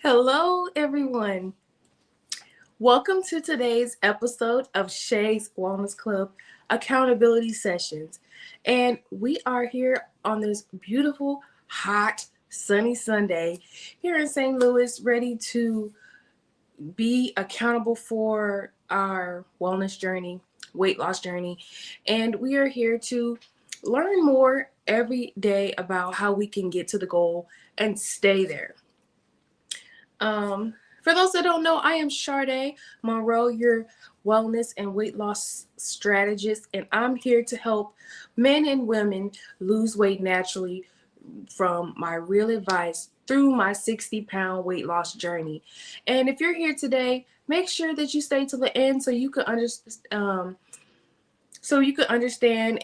Hello, everyone. Welcome to today's episode of Shay's Wellness Club Accountability Sessions. And we are here on this beautiful, hot, sunny Sunday here in St. Louis, ready to be accountable for our wellness journey, weight loss journey. And we are here to learn more every day about how we can get to the goal and stay there. For those that don't know, I am Sade Monroe, your wellness and weight loss strategist, and I'm here to help men and women lose weight naturally from my real advice through my 60-pound weight loss journey. And if you're here today, make sure that you stay to the end so you can understand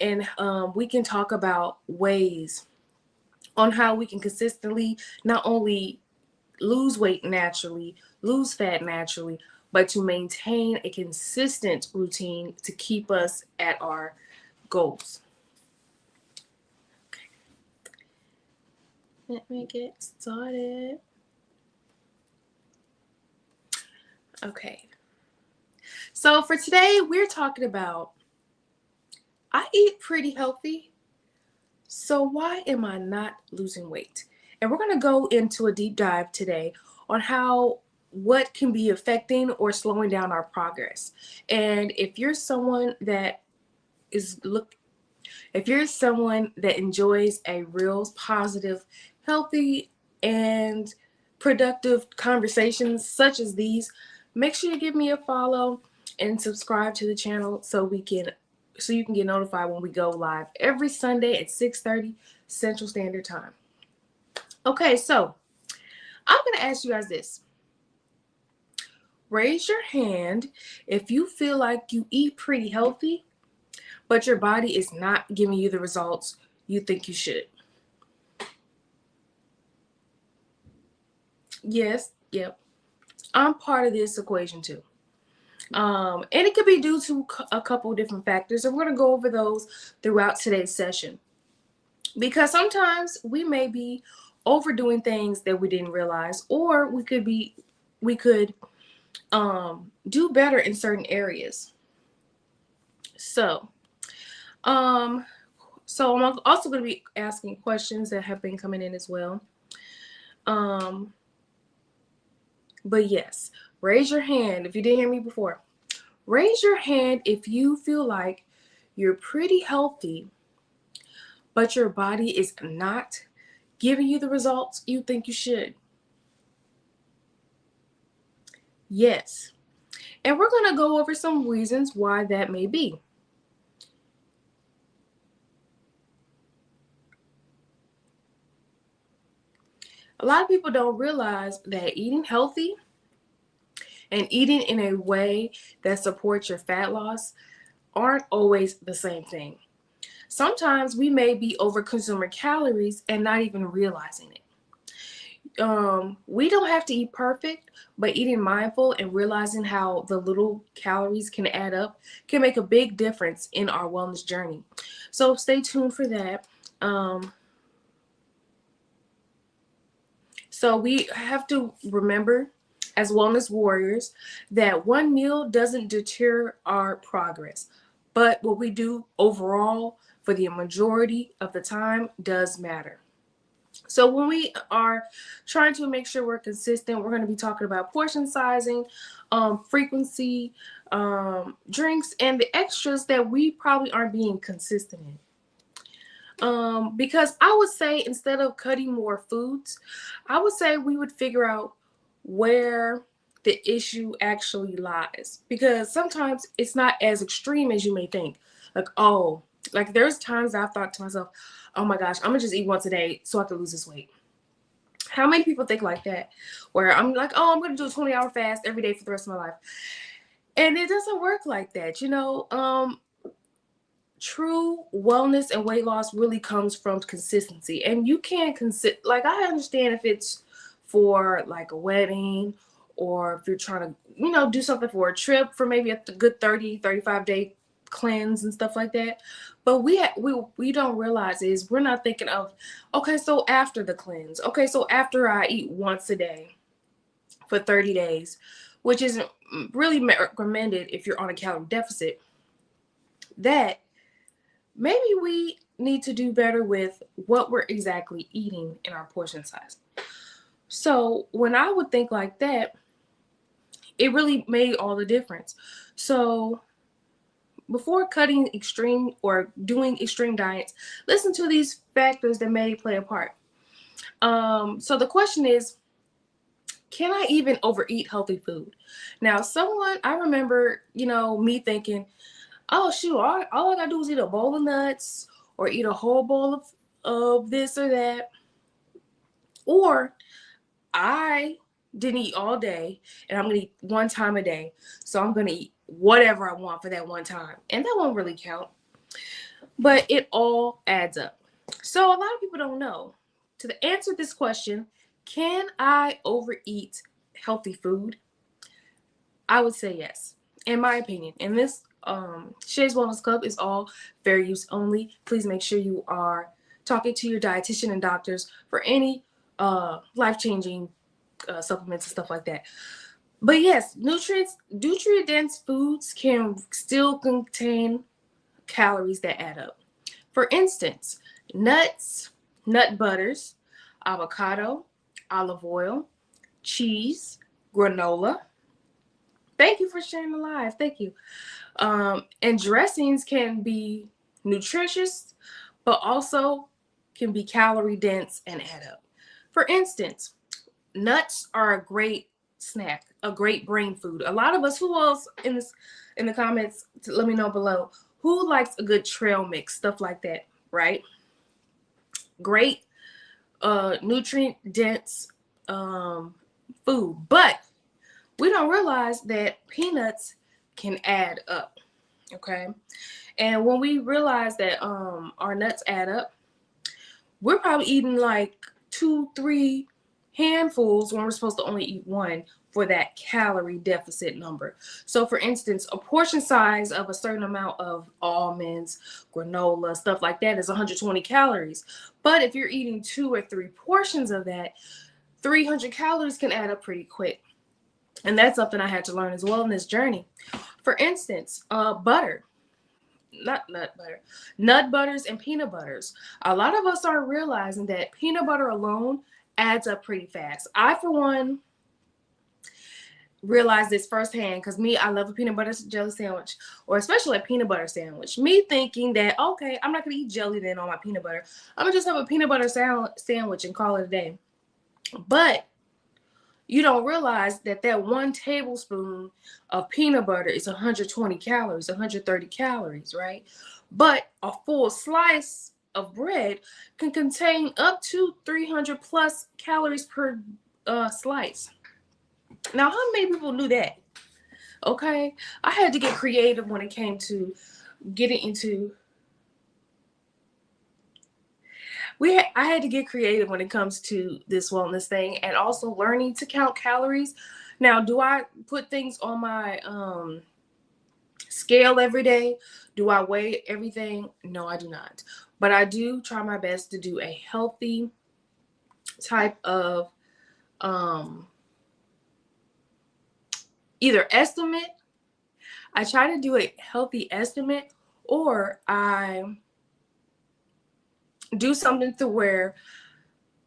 and we can talk about ways on how we can consistently not only lose weight naturally, lose fat naturally, but to maintain a consistent routine to keep us at our goals. Okay. Let me get started. Okay. So for today, we're talking about I eat pretty healthy, so why am I not losing weight? And we're going to go into a deep dive today on what can be affecting or slowing down our progress. And if you're someone that is if you're someone that enjoys a real positive, healthy, and productive conversations such as these, make sure you give me a follow and subscribe to the channel so you can get notified when we go live every Sunday at 6:30 Central Standard Time. Okay, so I'm going to ask you guys this. Raise your hand if you feel like you eat pretty healthy, but your body is not giving you the results you think you should. Yes, yep. I'm part of this equation too. And it could be due to a couple different factors, and we're going to go over those throughout today's session. Because sometimes we may be overdoing things that we didn't realize, or we could do better in certain areas. So I'm also going to be asking questions that have been coming in as well. But yes, raise your hand if you didn't hear me before. Raise your hand if you feel like you're pretty healthy, but your body is not giving you the results you think you should. Yes. And we're going to go over some reasons why that may be. A lot of people don't realize that eating healthy and eating in a way that supports your fat loss aren't always the same thing. Sometimes we may be over consuming calories and not even realizing it. We don't have to eat perfect, but eating mindful and realizing how the little calories can add up can make a big difference in our wellness journey. So stay tuned for that. So we have to remember as wellness warriors that one meal doesn't deter our progress, but what we do overall for the majority of the time does matter. So when we are trying to make sure we're consistent, we're going to be talking about portion sizing, frequency, drinks, and the extras that we probably aren't being consistent in. Because I would say instead of cutting more foods, I would say we would figure out where the issue actually lies. Because sometimes it's not as extreme as you may think. Like there's times I've thought to myself, oh my gosh, I'm gonna just eat once a day so I can lose this weight. How many people think like that? Where I'm like, oh, I'm gonna do a 20-hour fast every day for the rest of my life. And it doesn't work like that, true wellness and weight loss really comes from consistency. And you can't like I understand if it's for like a wedding or if you're trying to, do something for a trip for maybe a good 35-day cleanse and stuff like that. But we don't realize is we're not thinking of, okay, so after the cleanse, okay, so after I eat once a day, for 30 days, which isn't really recommended if you're on a calorie deficit, that maybe we need to do better with what we're exactly eating in our portion size. So when I would think like that, it really made all the difference. So before cutting extreme or doing extreme diets, listen to these factors that may play a part. So the question is, can I even overeat healthy food? Now, I remember, me thinking, oh, shoot, all I gotta do is eat a bowl of nuts or eat a whole bowl of this or that. Or I didn't eat all day and I'm gonna eat one time a day. So I'm gonna eat whatever I want for that one time. And that won't really count. But it all adds up. So a lot of people don't know. To answer this question, can I overeat healthy food? I would say yes, in my opinion. And this Shay's Wellness Club is all fair use only. Please make sure you are talking to your dietitian and doctors for any life-changing supplements and stuff like that. But yes, nutrient-dense foods can still contain calories that add up. For instance, nuts, nut butters, avocado, olive oil, cheese, granola. Thank you for sharing the live. Thank you. And dressings can be nutritious, but also can be calorie dense and add up. For instance, nuts are a great snack, a great brain food. A lot of us, who else in the comments, let me know below, who likes a good trail mix, stuff like that, right? Great nutrient dense food, but we don't realize that peanuts can add up. Okay, and when we realize that our nuts add up, we're probably eating like 2-3 handfuls when we're supposed to only eat one for that calorie deficit number. So for instance, a portion size of a certain amount of almonds, granola, stuff like that is 120 calories. But if you're eating 2 or 3 portions of that, 300 calories can add up pretty quick. And that's something I had to learn as well in this journey. For instance, butter. Not nut butter, nut butters and peanut butters. A lot of us aren't realizing that peanut butter alone adds up pretty fast. I, for one, realized this firsthand because I love a peanut butter jelly sandwich, or especially a peanut butter sandwich. Me thinking that, okay, I'm not going to eat jelly then on my peanut butter. I'm going to just have a peanut butter sandwich and call it a day. But you don't realize that 1 tablespoon of peanut butter is 120 calories, 130 calories, right? But a full slice of bread can contain up to 300 plus calories per slice. Now, how many people knew that? Okay, I had to get creative when it came to getting into I had to get creative when it comes to this wellness thing, and also learning to count calories. Now, do I put things on my scale every day? Do I weigh everything? No, I do not. But I do try my best to do a healthy type of either estimate. I try to do a healthy estimate, or I do something to where,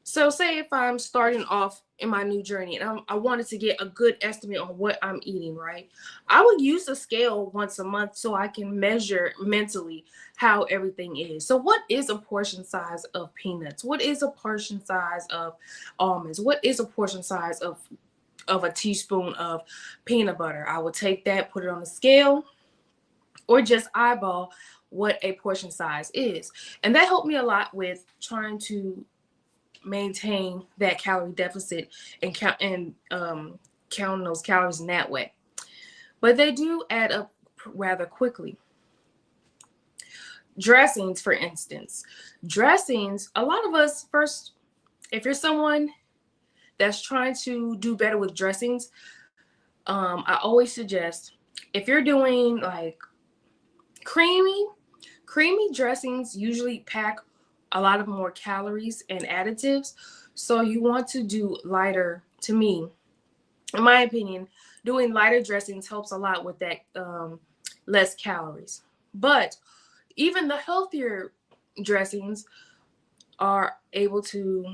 so say if I'm starting off in my new journey and I wanted to get a good estimate on what I'm eating, right? I would use a scale once a month so I can measure mentally how everything is. So what is a portion size of peanuts? What is a portion size of almonds? What is a portion size of a teaspoon of peanut butter? I would take that, put it on the scale, or just eyeball what a portion size is. And that helped me a lot with trying to maintain that calorie deficit and counting those calories in that way. But they do add up rather quickly. Dressings, for instance. Dressings, a lot of us, first, if you're someone that's trying to do better with dressings, I always suggest, if you're doing like creamy dressings usually pack a lot of more calories and additives. So you want to do lighter, to me, in my opinion, doing lighter dressings helps a lot with that, less calories. But even the healthier dressings are able to,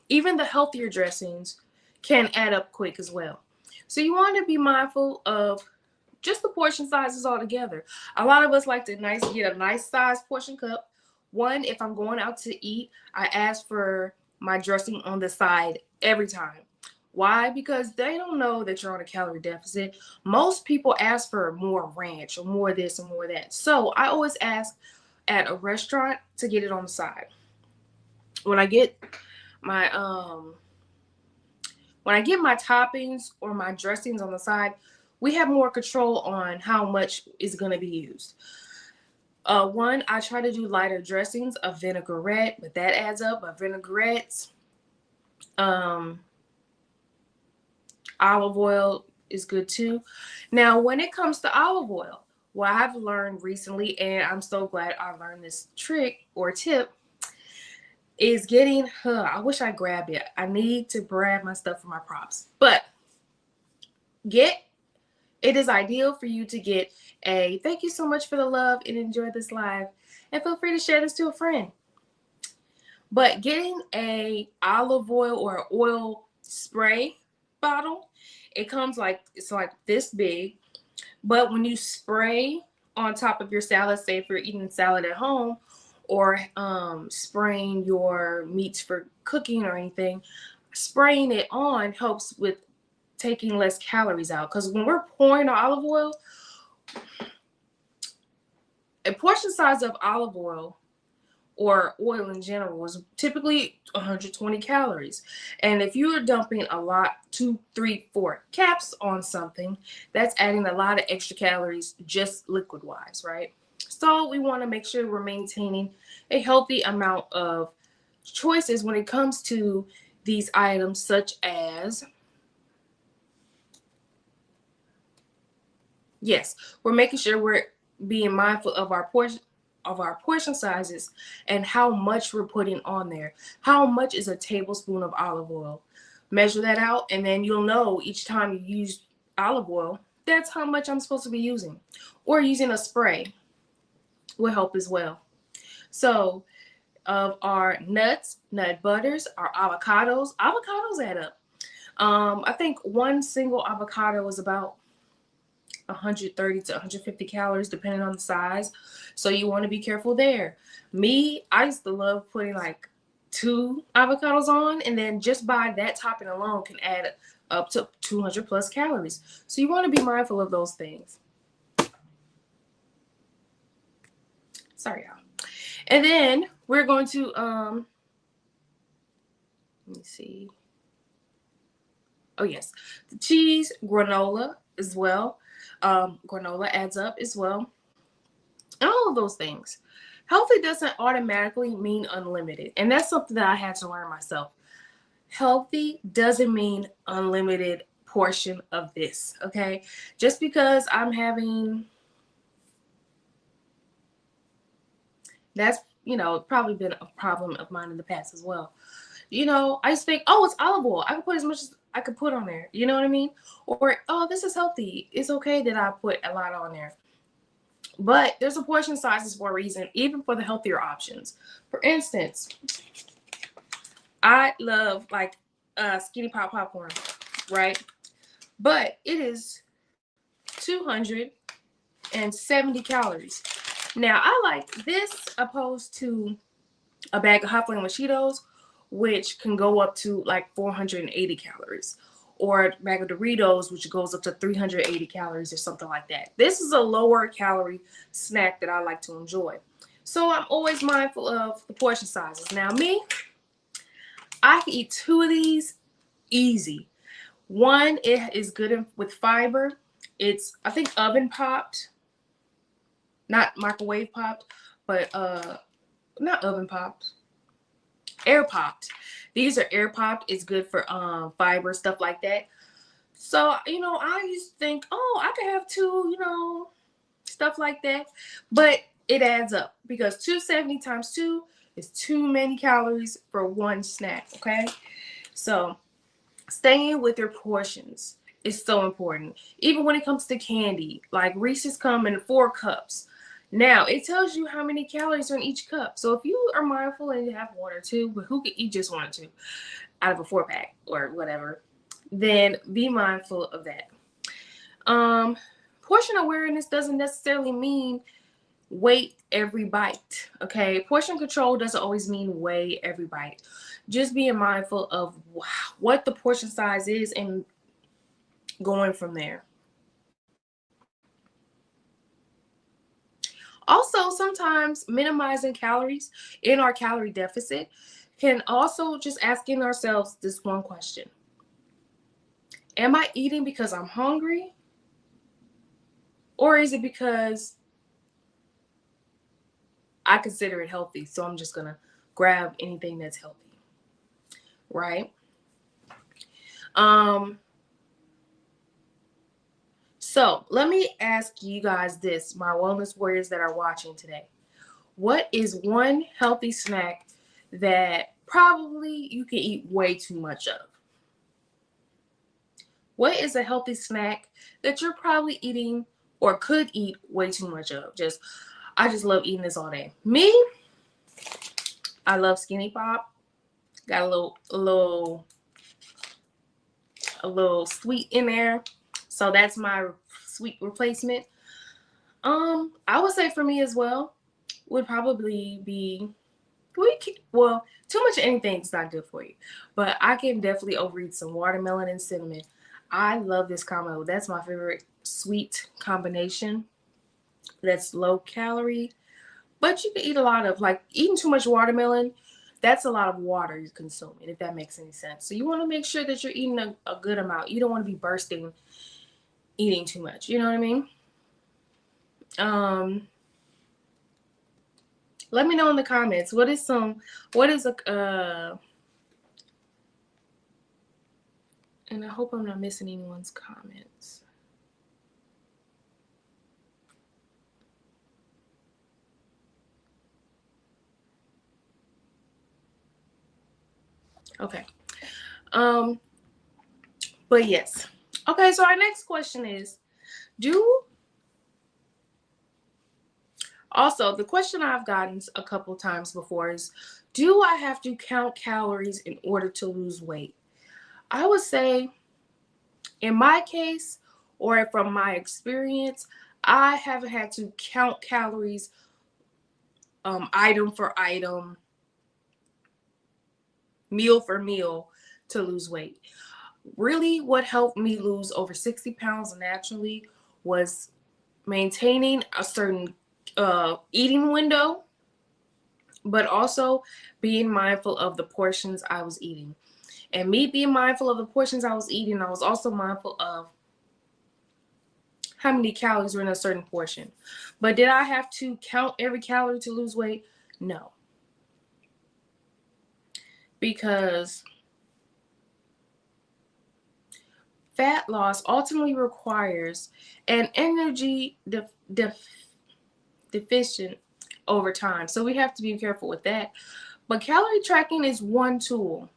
even the healthier dressings can add up quick as well. So you want to be mindful of just the portion sizes altogether. A lot of us like to get a nice size portion cup. One, if I'm going out to eat, I ask for my dressing on the side every time. Why? Because they don't know that you're on a calorie deficit. Most people ask for more ranch or more this and more that. So I always ask at a restaurant to get it on the side. When I get my toppings or my dressings on the side, we have more control on how much is going to be used. One, I try to do lighter dressings, a vinaigrette, but that adds up. A vinaigrette, olive oil is good too. Now, when it comes to olive oil, what I've learned recently, and I'm so glad I learned this trick or tip, is getting, I wish I grabbed it. I need to grab my stuff for my props. But it is ideal for you to get a thank you so much for the love and enjoy this live. And feel free to share this to a friend. But getting a olive oil or oil spray bottle, it comes it's like this big. But when you spray on top of your salad, say if you're eating salad at home, or spraying your meats for cooking or anything, spraying it on helps with taking less calories out. Because when we're pouring our olive oil, a portion size of olive oil or oil in general is typically 120 calories. And if you're dumping a lot, 2, 3, 4 caps on something, that's adding a lot of extra calories just liquid wise, right? So we want to make sure we're maintaining a healthy amount of choices when it comes to these items, such as, yes, we're making sure we're being mindful of our portion sizes and how much we're putting on there. How much is a tablespoon of olive oil? Measure that out, and then you'll know each time you use olive oil, that's how much I'm supposed to be using. Or using a spray will help as well. So of our nuts, nut butters, our avocados add up. I think one single avocado is about 130 to 150 calories depending on the size. So you want to be careful there. Me, I used to love putting like 2 avocados on, and then just by that topping alone can add up to 200 plus calories. So you want to be mindful of those things. Sorry, y'all. And then we're going to let me see. Oh yes, the cheese, granola as well. Granola adds up as well. All of those things. Healthy doesn't automatically mean unlimited. And that's something that I had to learn myself. Healthy doesn't mean unlimited portion of this, okay? Just because I'm having, that's, probably been a problem of mine in the past as well. I just think, oh, it's olive oil. I can put as much as I could put on there. You know what I mean? Or, oh, this is healthy. It's okay that I put a lot on there. But there's a portion sizes for a reason, even for the healthier options. For instance, I love Skinny Pop popcorn, right? But it is 270 calories. Now, I like this opposed to a bag of Hot Flame Cheetos, which can go up to like 480 calories. Or a bag of Doritos, which goes up to 380 calories or something like that. This is a lower calorie snack that I like to enjoy. So I'm always mindful of the portion sizes. Now me, I can eat 2 of these easy. One, it is good with fiber. It's, I think, oven popped, not microwave popped, but not oven popped, air popped. These are air popped. It's good for fiber, stuff like that. So, I used to think, oh, I could have 2, stuff like that. But it adds up because 270 times 2 is too many calories for one snack, okay? So, staying with your portions is so important. Even when it comes to candy, like Reese's come in 4 cups. Now, it tells you how many calories are in each cup. So if you are mindful and you have 1 or 2, but who can eat just 1 or 2 out of a 4-pack or whatever, then be mindful of that. Portion awareness doesn't necessarily mean weight every bite. Okay, portion control doesn't always mean weigh every bite. Just being mindful of what the portion size is and going from there. Also, sometimes minimizing calories in our calorie deficit can also just asking ourselves this one question: am I eating because I'm hungry? Or is it because I consider it healthy, so I'm just going to grab anything that's healthy, right? So let me ask you guys this, my wellness warriors that are watching today. What is one healthy snack that probably you can eat way too much of? What is a healthy snack that you're probably eating or could eat way too much of? I just love eating this all day. Me, I love Skinny Pop. Got a little sweet in there. So that's my sweet replacement. I would say for me as well would probably be too much of anything is not good for you. But I can definitely overeat some watermelon and cinnamon. I love this combo. That's my favorite sweet combination. That's low calorie. But you can eat a lot of, like, eating too much watermelon, that's a lot of water you're consuming, if that makes any sense. So you want to make sure that you're eating a good amount. You don't want to be bursting eating too much. You know what I mean? Let me know in the comments. What is and I hope I'm not missing anyone's comments. Okay. But yes. Okay, so our next question is, also, the question I've gotten a couple times before is, do I have to count calories in order to lose weight? I would say, in my case, or from my experience, I haven't had to count calories item for item, meal for meal to lose weight. Really, what helped me lose over 60 pounds naturally was maintaining a certain eating window, but also being mindful of the portions I was eating. And me being mindful of the portions I was eating, I was also mindful of how many calories were in a certain portion. But did I have to count every calorie to lose weight? No. Because fat loss ultimately requires an energy deficient over time. So we have to be careful with that. But calorie tracking is one tool,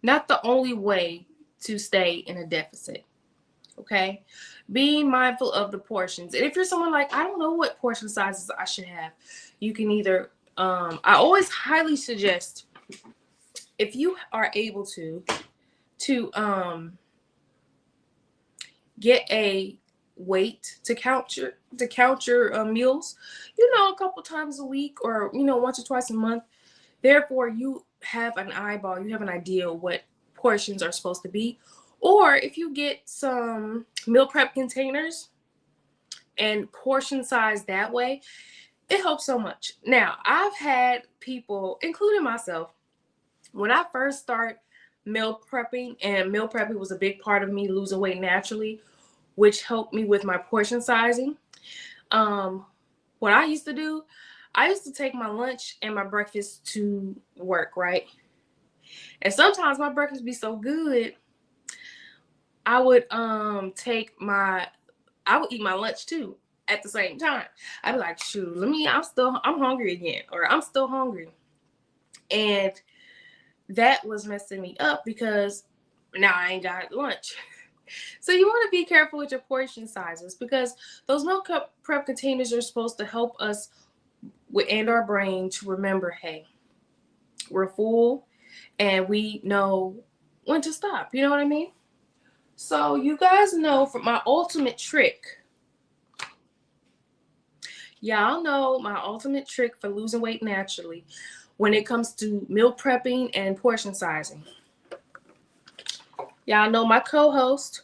not the only way to stay in a deficit. Okay? Being mindful of the portions. And if you're someone like, I don't know what portion sizes I should have, you can either, I always highly suggest, if you are able to get a weight to count your meals, a couple times a week, or once or twice a month. Therefore, you have an eyeball, you have an idea what portions are supposed to be. Or if you get some meal prep containers and portion size that way, it helps so much. Now, I've had people, including myself, when I first started meal prepping, and meal prepping was a big part of me losing weight naturally, which helped me with my portion sizing. What I used to do, I used to take my lunch and my breakfast to work, right? And sometimes my breakfast be so good, I would I would eat my lunch too at the same time. I'd be like, shoot, I'm hungry again, or I'm still hungry. And that was messing me up because now I ain't got lunch. So you want to be careful with your portion sizes because those meal prep containers are supposed to help us and our brain to remember, hey, we're full and we know when to stop. You know what I mean? So you guys know from my ultimate trick, y'all know my ultimate trick for losing weight naturally when it comes to meal prepping and portion sizing. Y'all know my co-host.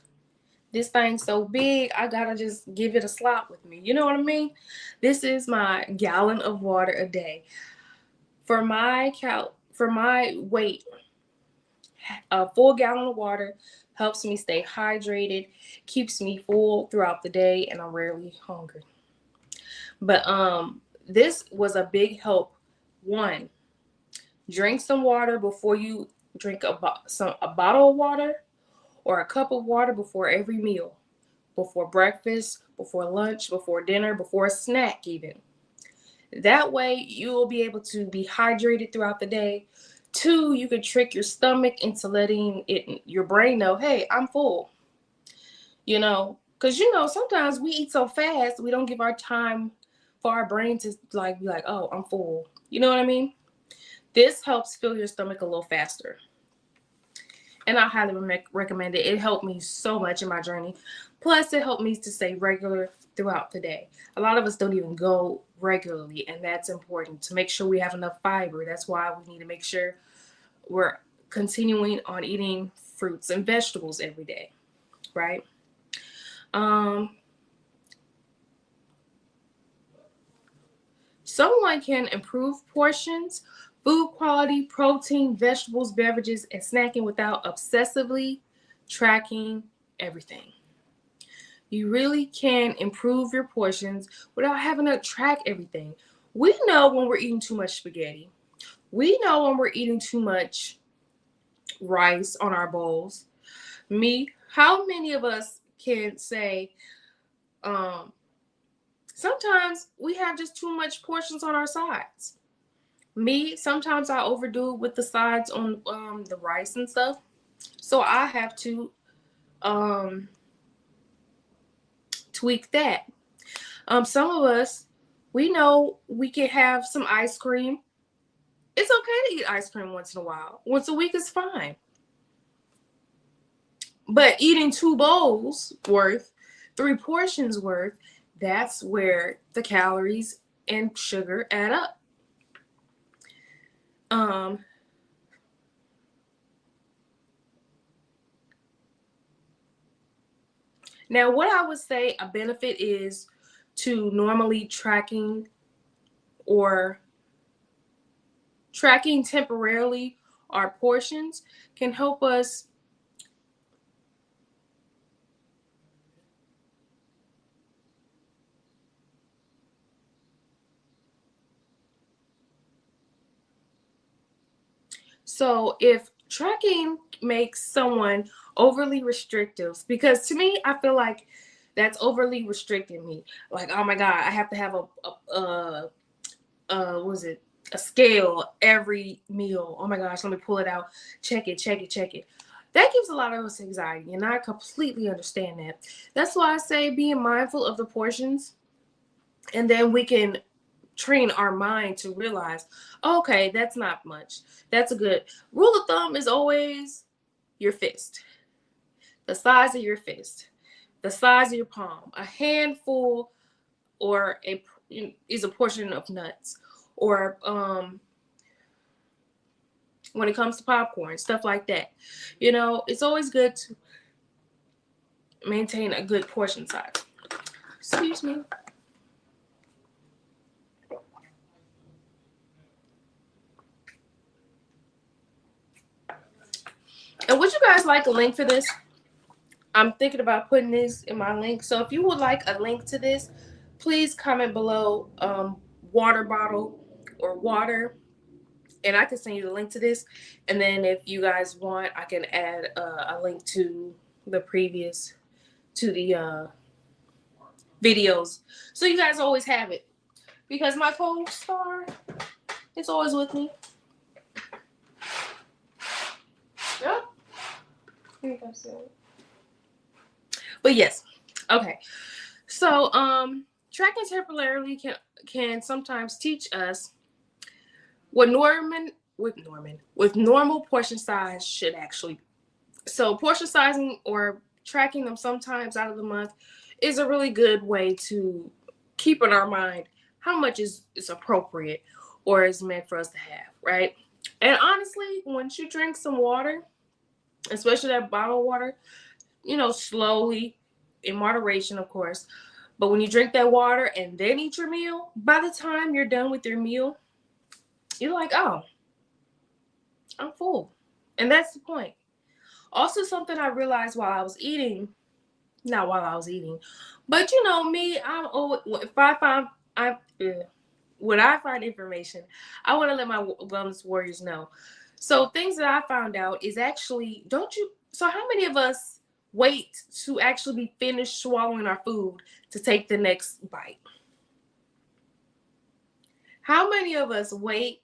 This thing's so big, I gotta just give it a slop with me. You know what I mean? This is my gallon of water a day. For my weight, a full gallon of water helps me stay hydrated, keeps me full throughout the day, and I'm rarely hungry. But this was a big help. One, drink some water before you drink a bottle of water or a cup of water before every meal. Before breakfast, before lunch, before dinner, before a snack even. That way you will be able to be hydrated throughout the day. Two, you can trick your stomach into letting your brain know, hey, I'm full. You know, because sometimes we eat so fast we don't give our time for our brain to be like, oh, I'm full. You know what I mean? This helps fill your stomach a little faster. And I highly recommend it. It helped me so much in my journey. Plus, it helped me to stay regular throughout the day. A lot of us don't even go regularly, and that's important to make sure we have enough fiber. That's why we need to make sure we're continuing on eating fruits and vegetables every day, right? Someone can improve portions, food quality, protein, vegetables, beverages, and snacking without obsessively tracking everything. You really can improve your portions without having to track everything. We know when we're eating too much spaghetti. We know when we're eating too much rice on our bowls. How many of us can say, sometimes we have just too much portions on our sides. Sometimes I overdo it with the sides on the rice and stuff. So I have to tweak that. Some of us, we know we can have some ice cream. It's okay to eat ice cream once in a while. Once a week is fine. But eating 2 bowls worth, 3 portions worth, that's where the calories and sugar add up. Now, what I would say a benefit is to normally tracking temporarily our portions can help us So if tracking makes someone overly restrictive, because to me, I feel like that's overly restricting me. Like, oh my God, I have to have a scale every meal. Oh my gosh, let me pull it out. Check it. That gives a lot of us anxiety, and I completely understand that. That's why I say being mindful of the portions, and then we can train our mind to realize, okay, that's not much. That's a good rule of thumb is always your fist, the size of your fist, the size of your palm. A handful or is a portion of nuts, or when it comes to popcorn, stuff like that. It's always good to maintain a good portion size. Excuse me. And would you guys like a link for this? I'm thinking about putting this in my link. So if you would like a link to this, please comment below water bottle or water, and I can send you the link to this. And then if you guys want, I can add a link to the videos. So you guys always have it. Because my co-star is always with me. Yep. Here you go, Shay. But yes, okay. So tracking temporarily can sometimes teach us what with normal portion size should actually be. So portion sizing or tracking them sometimes out of the month is a really good way to keep in our mind how much is appropriate or is meant for us to have, right? And honestly, once you drink some water, especially that bottled water, slowly, in moderation, of course. But when you drink that water and then eat your meal, by the time you're done with your meal, you're like, oh, I'm full. And that's the point. Also, something I realized while I was eating, not while I was eating, but me, I'm always, if I find, when I find information, I want to let my wellness warriors know. So things that I found out is actually, so how many of us wait to actually be finished swallowing our food to take the next bite? How many of us wait,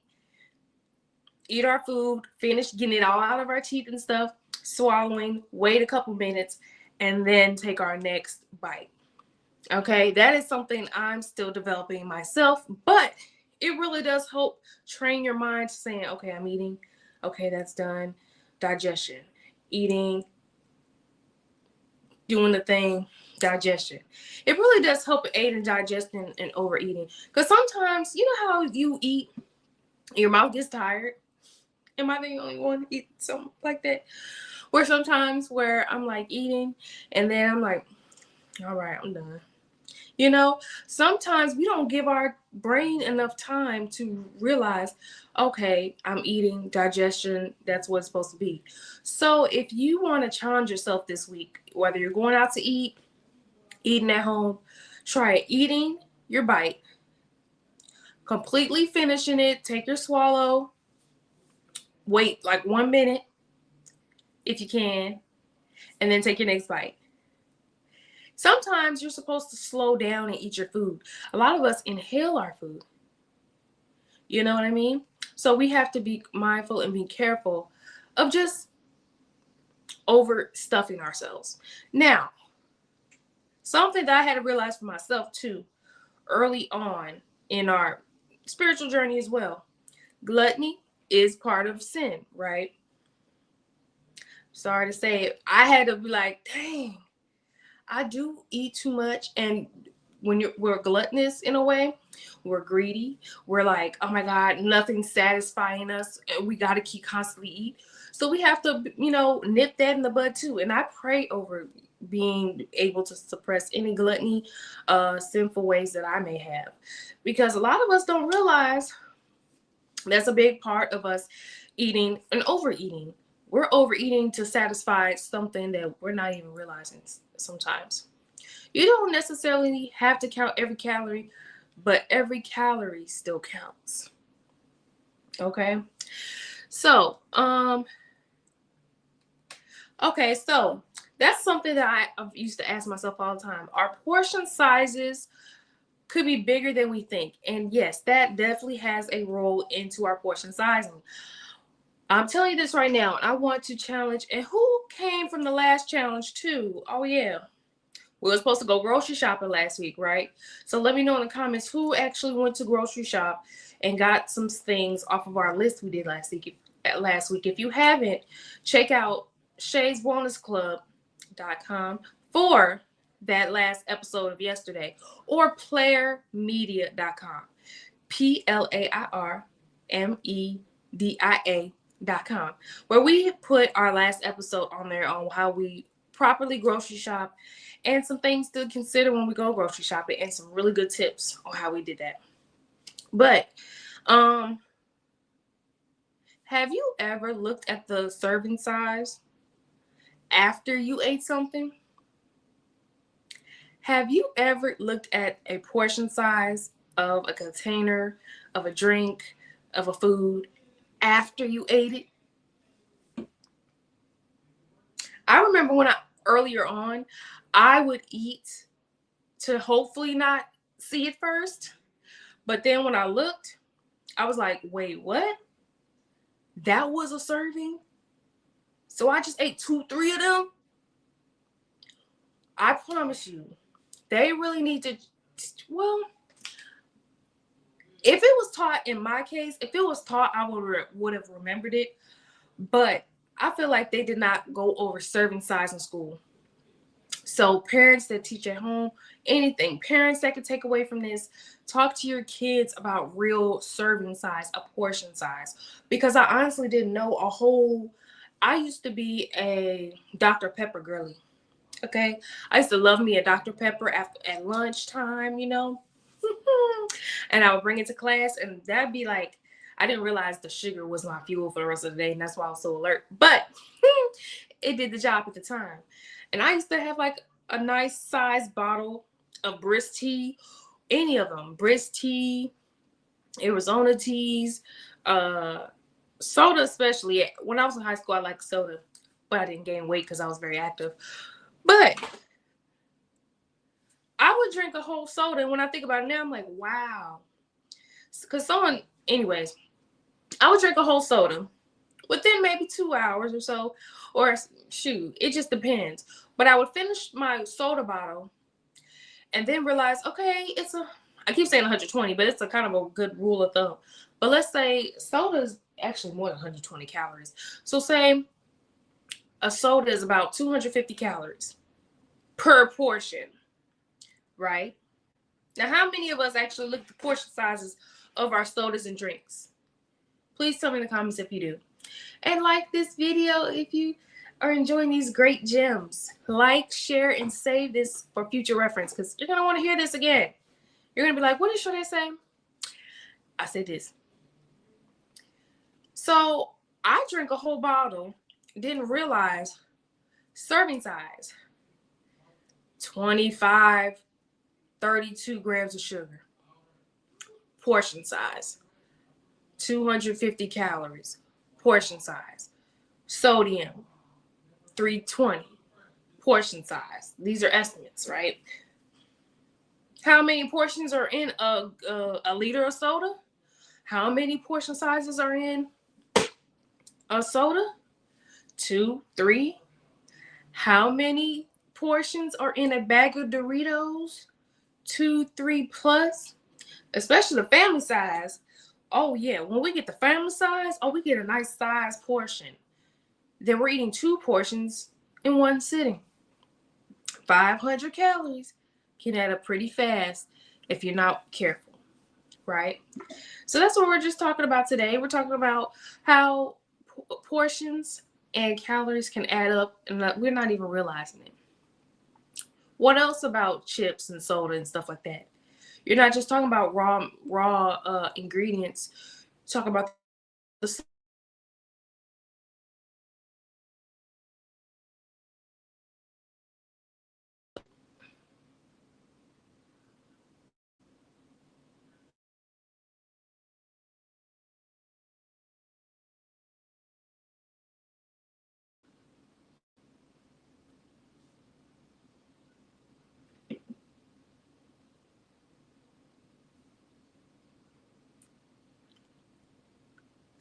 eat our food, finish getting it all out of our teeth and stuff, swallowing, wait a couple minutes, and then take our next bite? Okay, that is something I'm still developing myself, but it really does help train your mind to saying, okay, I'm eating. Okay, that's done. Digestion. Eating, doing the thing, digestion. It really does help aid in digestion and overeating. Because sometimes, you know how you eat, your mouth gets tired. Am I the only one to eat something like that? Or sometimes where I'm like eating and then I'm like, all right, I'm done. Sometimes we don't give our brain enough time to realize, okay, I'm eating, digestion, that's what it's supposed to be. So if you want to challenge yourself this week, whether you're going out to eat, eating at home, try eating your bite, completely finishing it, take your swallow, wait like 1 minute if you can, and then take your next bite. Sometimes you're supposed to slow down and eat your food. A lot of us inhale our food. You know what I mean? So we have to be mindful and be careful of just overstuffing ourselves. Now, something that I had to realize for myself too, early on in our spiritual journey as well, gluttony is part of sin, right? Sorry to say it. I had to be like, dang, I do eat too much. And when we're gluttonous in a way, we're greedy. We're like, oh my God, nothing's satisfying us. We got to keep constantly eat. So we have to, nip that in the bud too. And I pray over being able to suppress any gluttony, sinful ways that I may have. Because a lot of us don't realize that's a big part of us eating and overeating. We're overeating to satisfy something that we're not even realizing sometimes. You don't necessarily have to count every calorie, but every calorie still counts. Okay? So, so that's something that I used to ask myself all the time. Our portion sizes could be bigger than we think. And yes, that definitely has a role into our portion sizing. I'm telling you this right now. I want to challenge, and who came from the last challenge too? Oh yeah. We were supposed to go grocery shopping last week, right? So let me know in the comments who actually went to grocery shop and got some things off of our list we did last week. If you haven't, check out shayswellnessclub.com for that last episode of yesterday, or playermedia.com. PLAIRMEDIA.com, where we put our last episode on there on how we properly grocery shop and some things to consider when we go grocery shopping and some really good tips on how we did that. But have you ever looked at the serving size after you ate something? Have you ever looked at a portion size of a container, of a drink, of a food after you ate it? I remember earlier on, I would eat to hopefully not see it first. But then when I looked, I was like, wait, what? That was a serving? So I just ate 2, 3 of them? I promise you, they really need to, well, if it was taught in my case, if it was taught, I would have remembered it. But I feel like they did not go over serving size in school. So parents that teach at home, anything, parents that can take away from this, talk to your kids about real serving size, a portion size. Because I honestly didn't know a whole, I used to be a Dr. Pepper girly. Okay. I used to love me a Dr. Pepper at lunchtime, you know. And I would bring it to class, and that'd be like, I didn't realize the sugar was my fuel for the rest of the day, and that's why I was so alert. But it did the job at the time. And I used to have like a nice size bottle of Brisk tea, any of them, Brisk tea, Arizona teas, soda, especially. When I was in high school, I liked soda, but I didn't gain weight because I was very active. But I would drink a whole soda, and when I think about it now, I'm like, wow. Because anyways, I would drink a whole soda within maybe 2 hours or so, or shoot, it just depends. But I would finish my soda bottle and then realize, okay, I keep saying 120, but it's a kind of a good rule of thumb. But let's say soda is actually more than 120 calories. So say a soda is about 250 calories per portion, right? Now, how many of us actually look at the portion sizes of our sodas and drinks? Please tell me in the comments if you do. And like this video if you are enjoying these great gems. Like, share, and save this for future reference, because you're going to want to hear this again. You're going to be like, what did Shay say? I said this. So I drank a whole bottle, didn't realize serving size, 25, 32 grams of sugar. Portion size, 250 calories. Portion size. Sodium, 320. Portion size. These are estimates, right? How many portions are in a liter of soda? How many portion sizes are in a soda? 2, 3. How many portions are in a bag of Doritos? 2, 3 plus. Especially the family size. Oh yeah, when we get the family size, we get a nice size portion. Then we're eating 2 portions in one sitting. 500 calories can add up pretty fast if you're not careful, right? So that's what we're just talking about today. We're talking about how portions and calories can add up, and we're not even realizing it. What else about chips and soda and stuff like that? You're not just talking about raw ingredients. Talk about the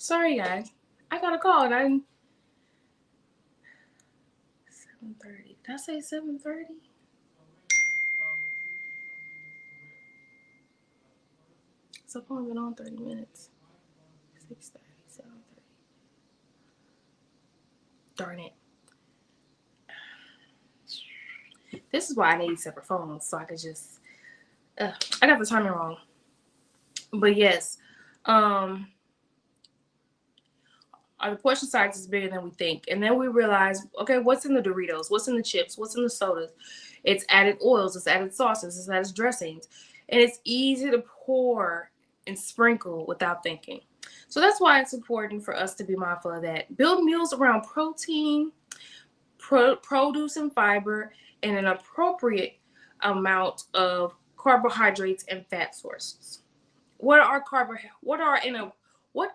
Sorry, guys. I got a call and I'm 7:30. Did I say 7:30? So far, I've been on 30 minutes. 6:30, 7:30. Darn it. This is why I need separate phones so I could just. I got the timing wrong. But yes, the portion size is bigger than we think. And then we realize, okay, what's in the Doritos? What's in the chips? What's in the sodas? It's added oils, it's added sauces, it's added dressings. And it's easy to pour and sprinkle without thinking. So that's why it's important for us to be mindful of that. Build meals around protein, produce and fiber, and an appropriate amount of carbohydrates and fat sources. What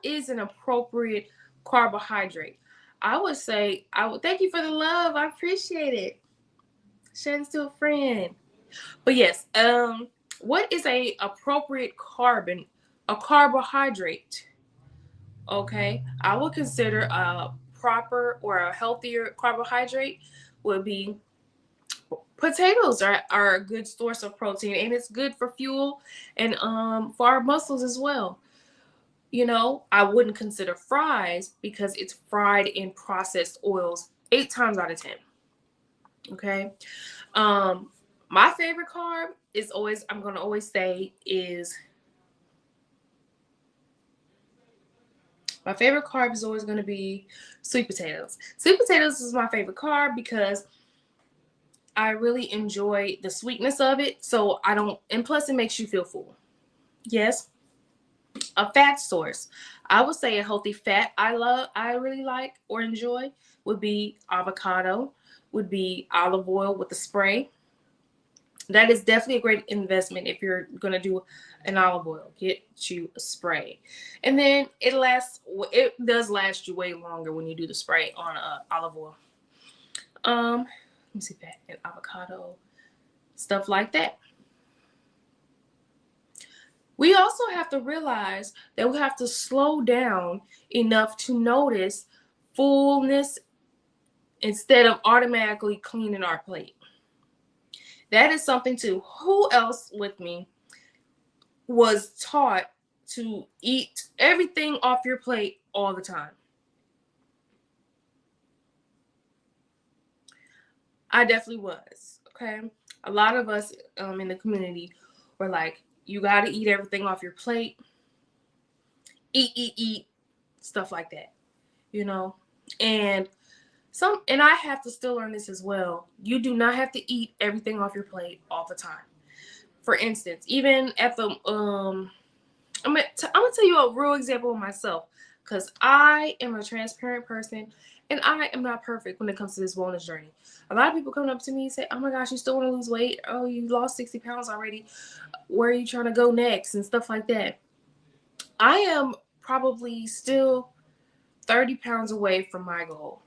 is an appropriate carbohydrate? I would say, thank you for the love. I appreciate it. Sharing to a friend. But yes, what is a appropriate a carbohydrate? Okay, I would consider a proper or a healthier carbohydrate would be Potatoes are a good source of protein, and it's good for fuel and for our muscles as well. You know, I wouldn't consider fries because it's fried in processed oils 8 times out of 10. Okay. Um, my favorite carb is always, I'm gonna always say, is my favorite carb is always gonna be sweet potatoes. Sweet potatoes is my favorite carb because I really enjoy the sweetness of it. So I don't, and plus it makes you feel full. Yes. A fat source. I would say a healthy fat I really like or enjoy would be avocado, would be olive oil with the spray. That is definitely a great investment if you're gonna do an olive oil. Get you a spray, and then it lasts. It does last you way longer when you do the spray on olive oil. Let me see, fat and avocado, stuff like that. We also have to realize that we have to slow down enough to notice fullness instead of automatically cleaning our plate. That is something too. Who else with me was taught to eat everything off your plate all the time? I definitely was. Okay. A lot of us in the community were like, you got to eat everything off your plate. Eat, stuff like that. You know? And I have to still learn this as well. You do not have to eat everything off your plate all the time. For instance, even at the I'm gonna tell you a real example of myself, because I am a transparent person and I am not perfect when it comes to this wellness journey. A lot of people come up to me and say, "Oh my gosh, you still want to lose weight? Oh, you lost 60 pounds already. Where are you trying to go next?" and stuff like that. I am probably still 30 pounds away from my goal.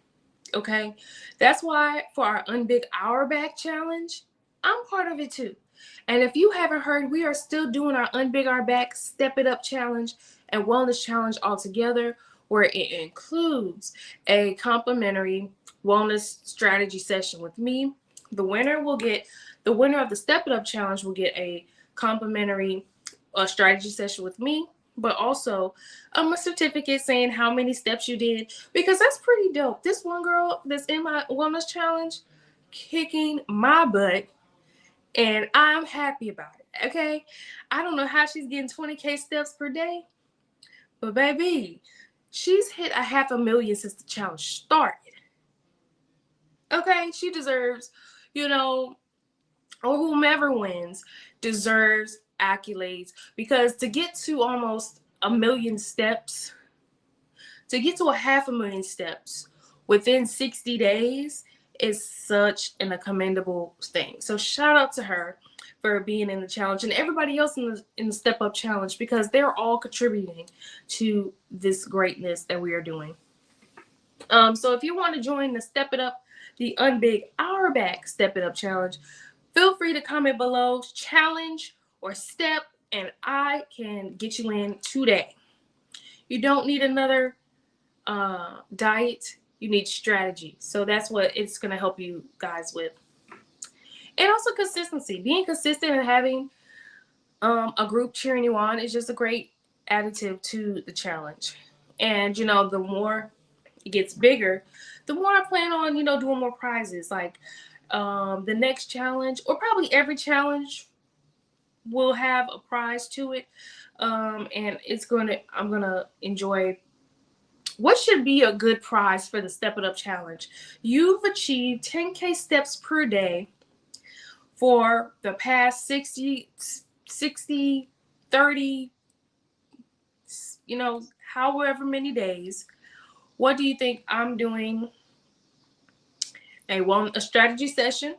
Okay. That's why for our Unbig Our Back challenge, I'm part of it too. And if you haven't heard, we are still doing our Unbig Our Back Step It Up challenge and wellness challenge all together, where it includes a complimentary wellness strategy session with me. The winner of the Step It Up challenge will get a complimentary strategy session with me, but also a certificate saying how many steps you did, because that's pretty dope. This one girl that's in my wellness challenge kicking my butt, and I'm happy about it. Okay, I don't know how she's getting 20K steps per day, but baby, she's hit a 500,000 since the challenge started. Okay, she deserves, you know, or whomever wins deserves accolades, because to get to almost a million steps, to get to a 500,000 steps within 60 days is such a commendable thing. So shout out to her for being in the challenge, and everybody else in the Step Up challenge, because they're all contributing to this greatness that we are doing. So if you want to join the Step It Up, the Unbig Our Back Step It Up challenge, feel free to comment below, challenge or step, and I can get you in today. You don't need another diet, you need strategy. So that's what it's going to help you guys with. And also consistency. Being consistent and having a group cheering you on is just a great additive to the challenge. And, you know, the more it gets bigger, the more I plan on, you know, doing more prizes. Like the next challenge, or probably every challenge, will have a prize to it. And I'm going to enjoy. What should be a good prize for the Step It Up challenge? You've achieved 10K steps per day for the past 60, 30, you know, however many days. What do you think? I'm doing a strategy session.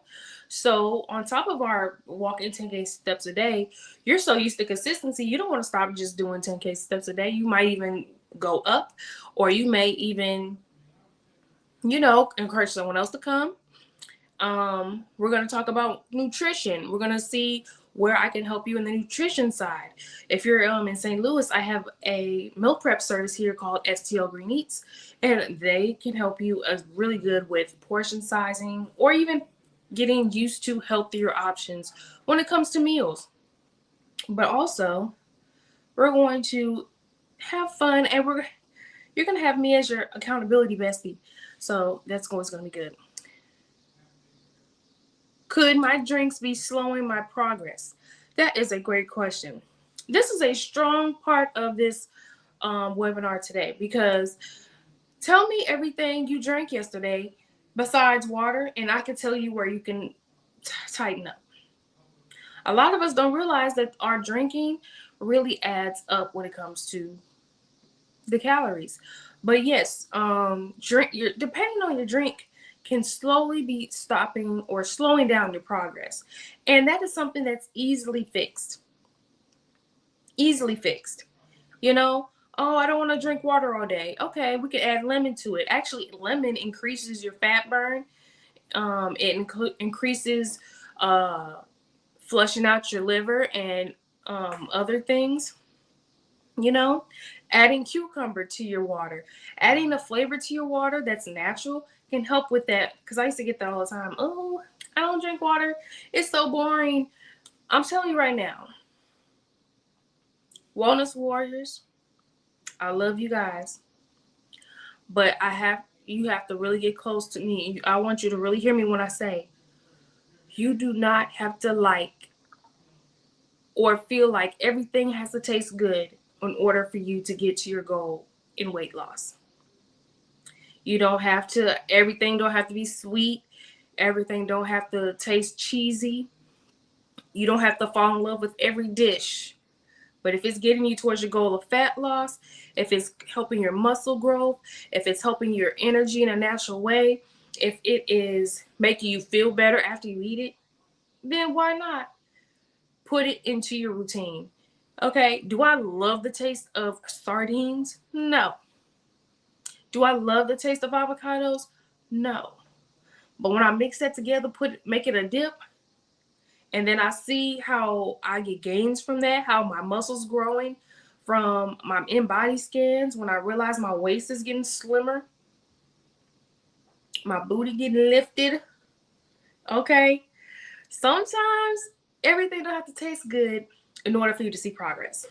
So on top of our walking 10K steps a day, you're so used to consistency, you don't want to stop just doing 10K steps a day. You might even go up, or you may even, you know, encourage someone else to come. We're going to talk about nutrition. We're going to see where I can help you in the nutrition side. If you're in St. Louis, I have a meal prep service here called STL Green Eats, and they can help you really good with portion sizing, or even getting used to healthier options when it comes to meals. But also, we're going to have fun, and you're going to have me as your accountability bestie. So that's always going to be good. Could my drinks be slowing my progress? That is a great question. This is a strong part of this webinar today, because tell me everything you drank yesterday besides water, and I can tell you where you can tighten up. A lot of us don't realize that our drinking really adds up when it comes to the calories. But yes, depending on your drink can slowly be stopping or slowing down your progress. And that is something that's easily fixed. Easily fixed. You know, oh, I don't want to drink water all day. Okay, we could add lemon to it. Actually, lemon increases your fat burn. Increases flushing out your liver and other things. You know, adding cucumber to your water, adding a flavor to your water that's natural can help with that. Because I used to get that all the time. Oh, I don't drink water. It's so boring. I'm telling you right now, wellness warriors, I love you guys, but you have to really get close to me. I want you to really hear me when I say you do not have to like or feel like everything has to taste good in order for you to get to your goal in weight loss. Everything don't have to be sweet. Everything don't have to taste cheesy. You don't have to fall in love with every dish. But if it's getting you towards your goal of fat loss, if it's helping your muscle growth, if it's helping your energy in a natural way, if it is making you feel better after you eat it, then why not put it into your routine? Okay, do I love the taste of sardines? No. Do I love the taste of avocados? No. But when I mix that together, make it a dip, and then I see how I get gains from that, how my muscles growing from my in-body scans, when I realize my waist is getting slimmer, my booty getting lifted. Okay. Sometimes everything don't have to taste good in order for you to see progress.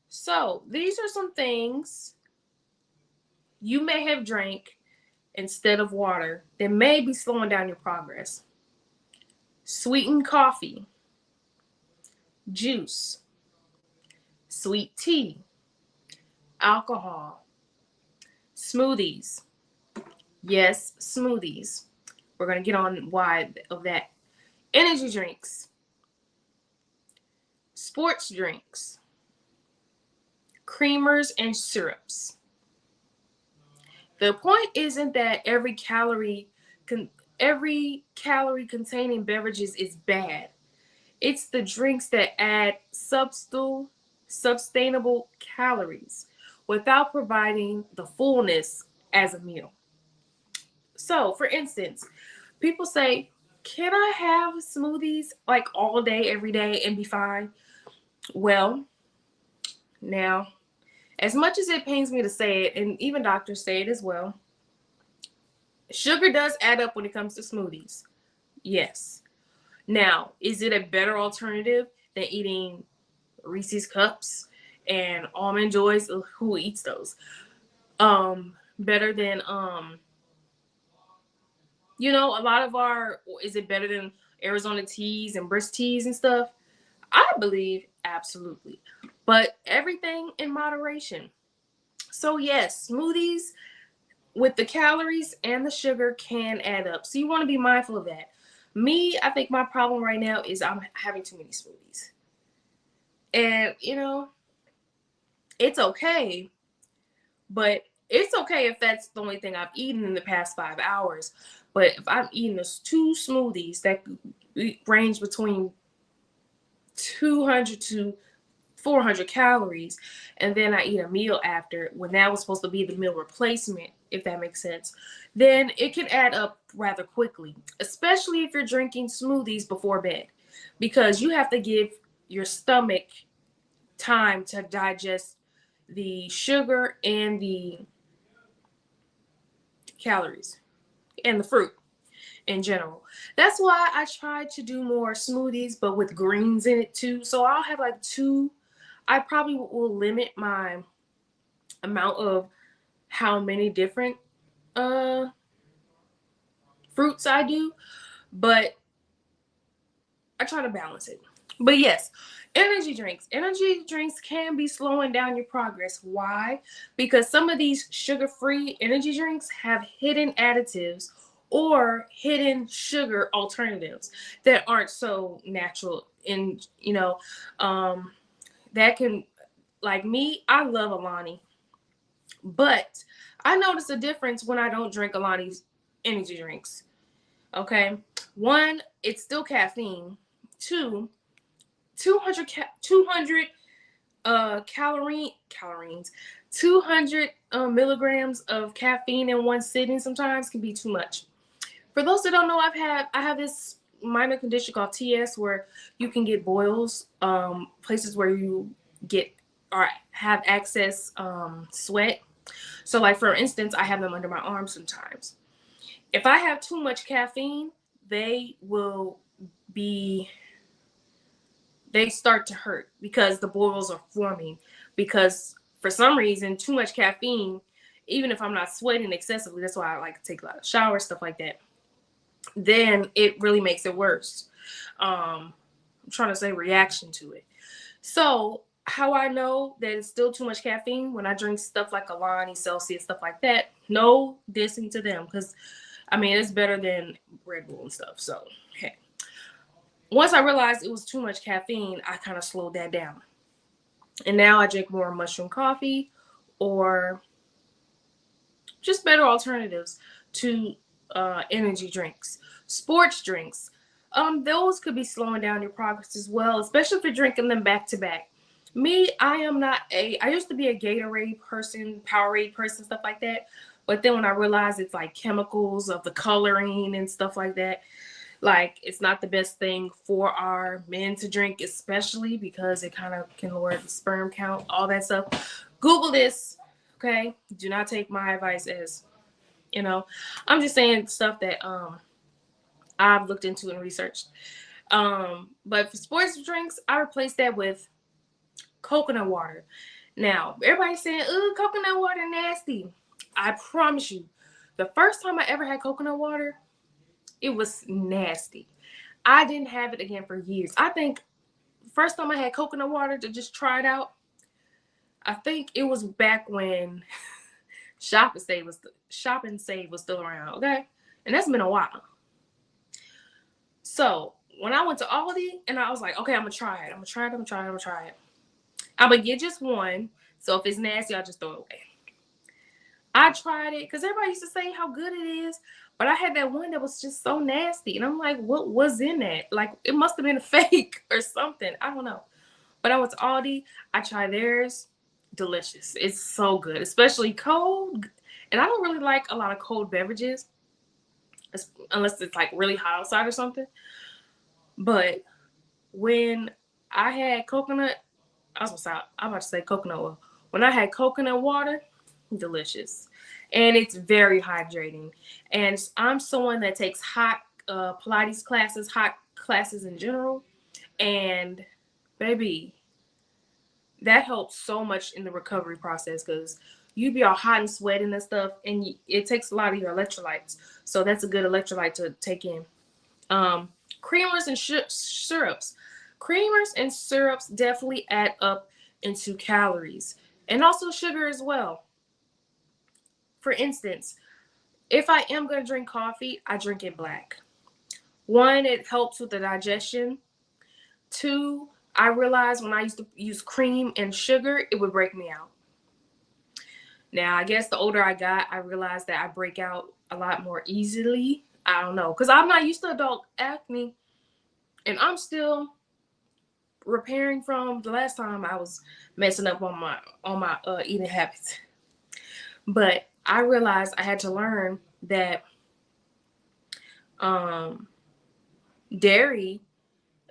So these are some things you may have drank instead of water that may be slowing down your progress. Sweetened coffee, juice, sweet tea, alcohol, smoothies. Yes, smoothies. We're going to get on why of that. Energy drinks, sports drinks, creamers, and syrups. The point isn't that every calorie containing beverages is bad. It's the drinks that add sustainable calories without providing the fullness as a meal. So, for instance, people say, can I have smoothies like all day, every day, and be fine? Well, now, as much as it pains me to say it, and even doctors say it as well, sugar does add up when it comes to smoothies. Yes. Now, is it a better alternative than eating Reese's Cups and Almond Joys? Who eats those? Better than a lot of is it better than Arizona teas and brisk teas and stuff? I believe absolutely. But everything in moderation. So yes, smoothies with the calories and the sugar can add up. So you want to be mindful of that. Me, I think my problem right now is I'm having too many smoothies. And, it's okay, but it's okay if that's the only thing I've eaten in the past 5 hours. But if I'm eating those 2 smoothies that range between 200 to 400 calories, and then I eat a meal after, when that was supposed to be the meal replacement, if that makes sense, then it can add up rather quickly, especially if you're drinking smoothies before bed, because you have to give your stomach time to digest the sugar and the calories. and the fruit in general. That's why I try to do more smoothies, but with greens in it too. So I'll have like two. I probably will limit my amount of how many different uh fruits I do, but I try to balance it. But yes, energy drinks. Energy drinks can be slowing down your progress. Why? Because some of these sugar-free energy drinks have hidden additives or hidden sugar alternatives that aren't so natural. And um, that can, like me, I love Alani, but I notice a difference when I don't drink Alani's energy drinks. Okay, one, it's still caffeine. Two, 200 calories, 200 milligrams of caffeine in one sitting sometimes can be too much. For those that don't know, I have this minor condition called TS where you can get boils, places where you get or have excess sweat. So like for instance, I have them under my arms sometimes. If I have too much caffeine, they will be they start to hurt because the boils are forming. Because for some reason, too much caffeine, even if I'm not sweating excessively, that's why I like to take a lot of showers, stuff like that, then it really makes it worse. I'm trying to say reaction to it. So how I know that it's still too much caffeine when I drink stuff like Alani, Celsius, stuff like that, no dissing to them, because I mean, it's better than Red Bull and stuff. So, hey. Once I realized it was too much caffeine, I kind of slowed that down. And now I drink more mushroom coffee or just better alternatives to energy drinks. Sports drinks. Those could be slowing down your progress as well, especially if you're drinking them back to back. Me, I used to be a Gatorade person, Powerade person, stuff like that. But then when I realized it's like chemicals of the coloring and stuff like that, like it's not the best thing for our men to drink, especially because it kind of can lower the sperm count, all that stuff. Google this, okay? Do not take my advice as, I'm just saying stuff that I've looked into and researched. But for sports drinks, I replace that with coconut water. Now, everybody's saying, "Ooh, coconut water nasty." I promise you, the first time I ever had coconut water, it was nasty. I didn't have it again for years. I think first time I had coconut water to just try it out, I think it was back when Shop and Save was still around, okay? And that's been a while. So when I went to Aldi and I was like, okay, I'm gonna try it. I'm gonna try it. I'm gonna get just one. So if it's nasty, I'll just throw it away. I tried it because everybody used to say how good it is, but I had that one that was just so nasty. And I'm like, what was in that? Like, it must have been a fake or something. I don't know. But I went to Aldi. I tried theirs. Delicious. It's so good, especially cold. And I don't really like a lot of cold beverages unless it's like really hot outside or something. But when I had coconut, I'm about to say coconut oil. When I had coconut water, delicious. And it's very hydrating. And I'm someone that takes hot Pilates classes, hot classes in general. And baby, that helps so much in the recovery process because you be all hot and sweating and stuff, and it takes a lot of your electrolytes. So that's a good electrolyte to take in. Creamers and syrups. Creamers and syrups definitely add up into calories and also sugar as well. For instance, if I am going to drink coffee, I drink it black. One, it helps with the digestion. Two, I realized when I used to use cream and sugar, it would break me out. Now, I guess the older I got, I realized that I break out a lot more easily. I don't know, because I'm not used to adult acne, and I'm still repairing from the last time I was messing up on my eating habits. But I realized I had to learn that dairy,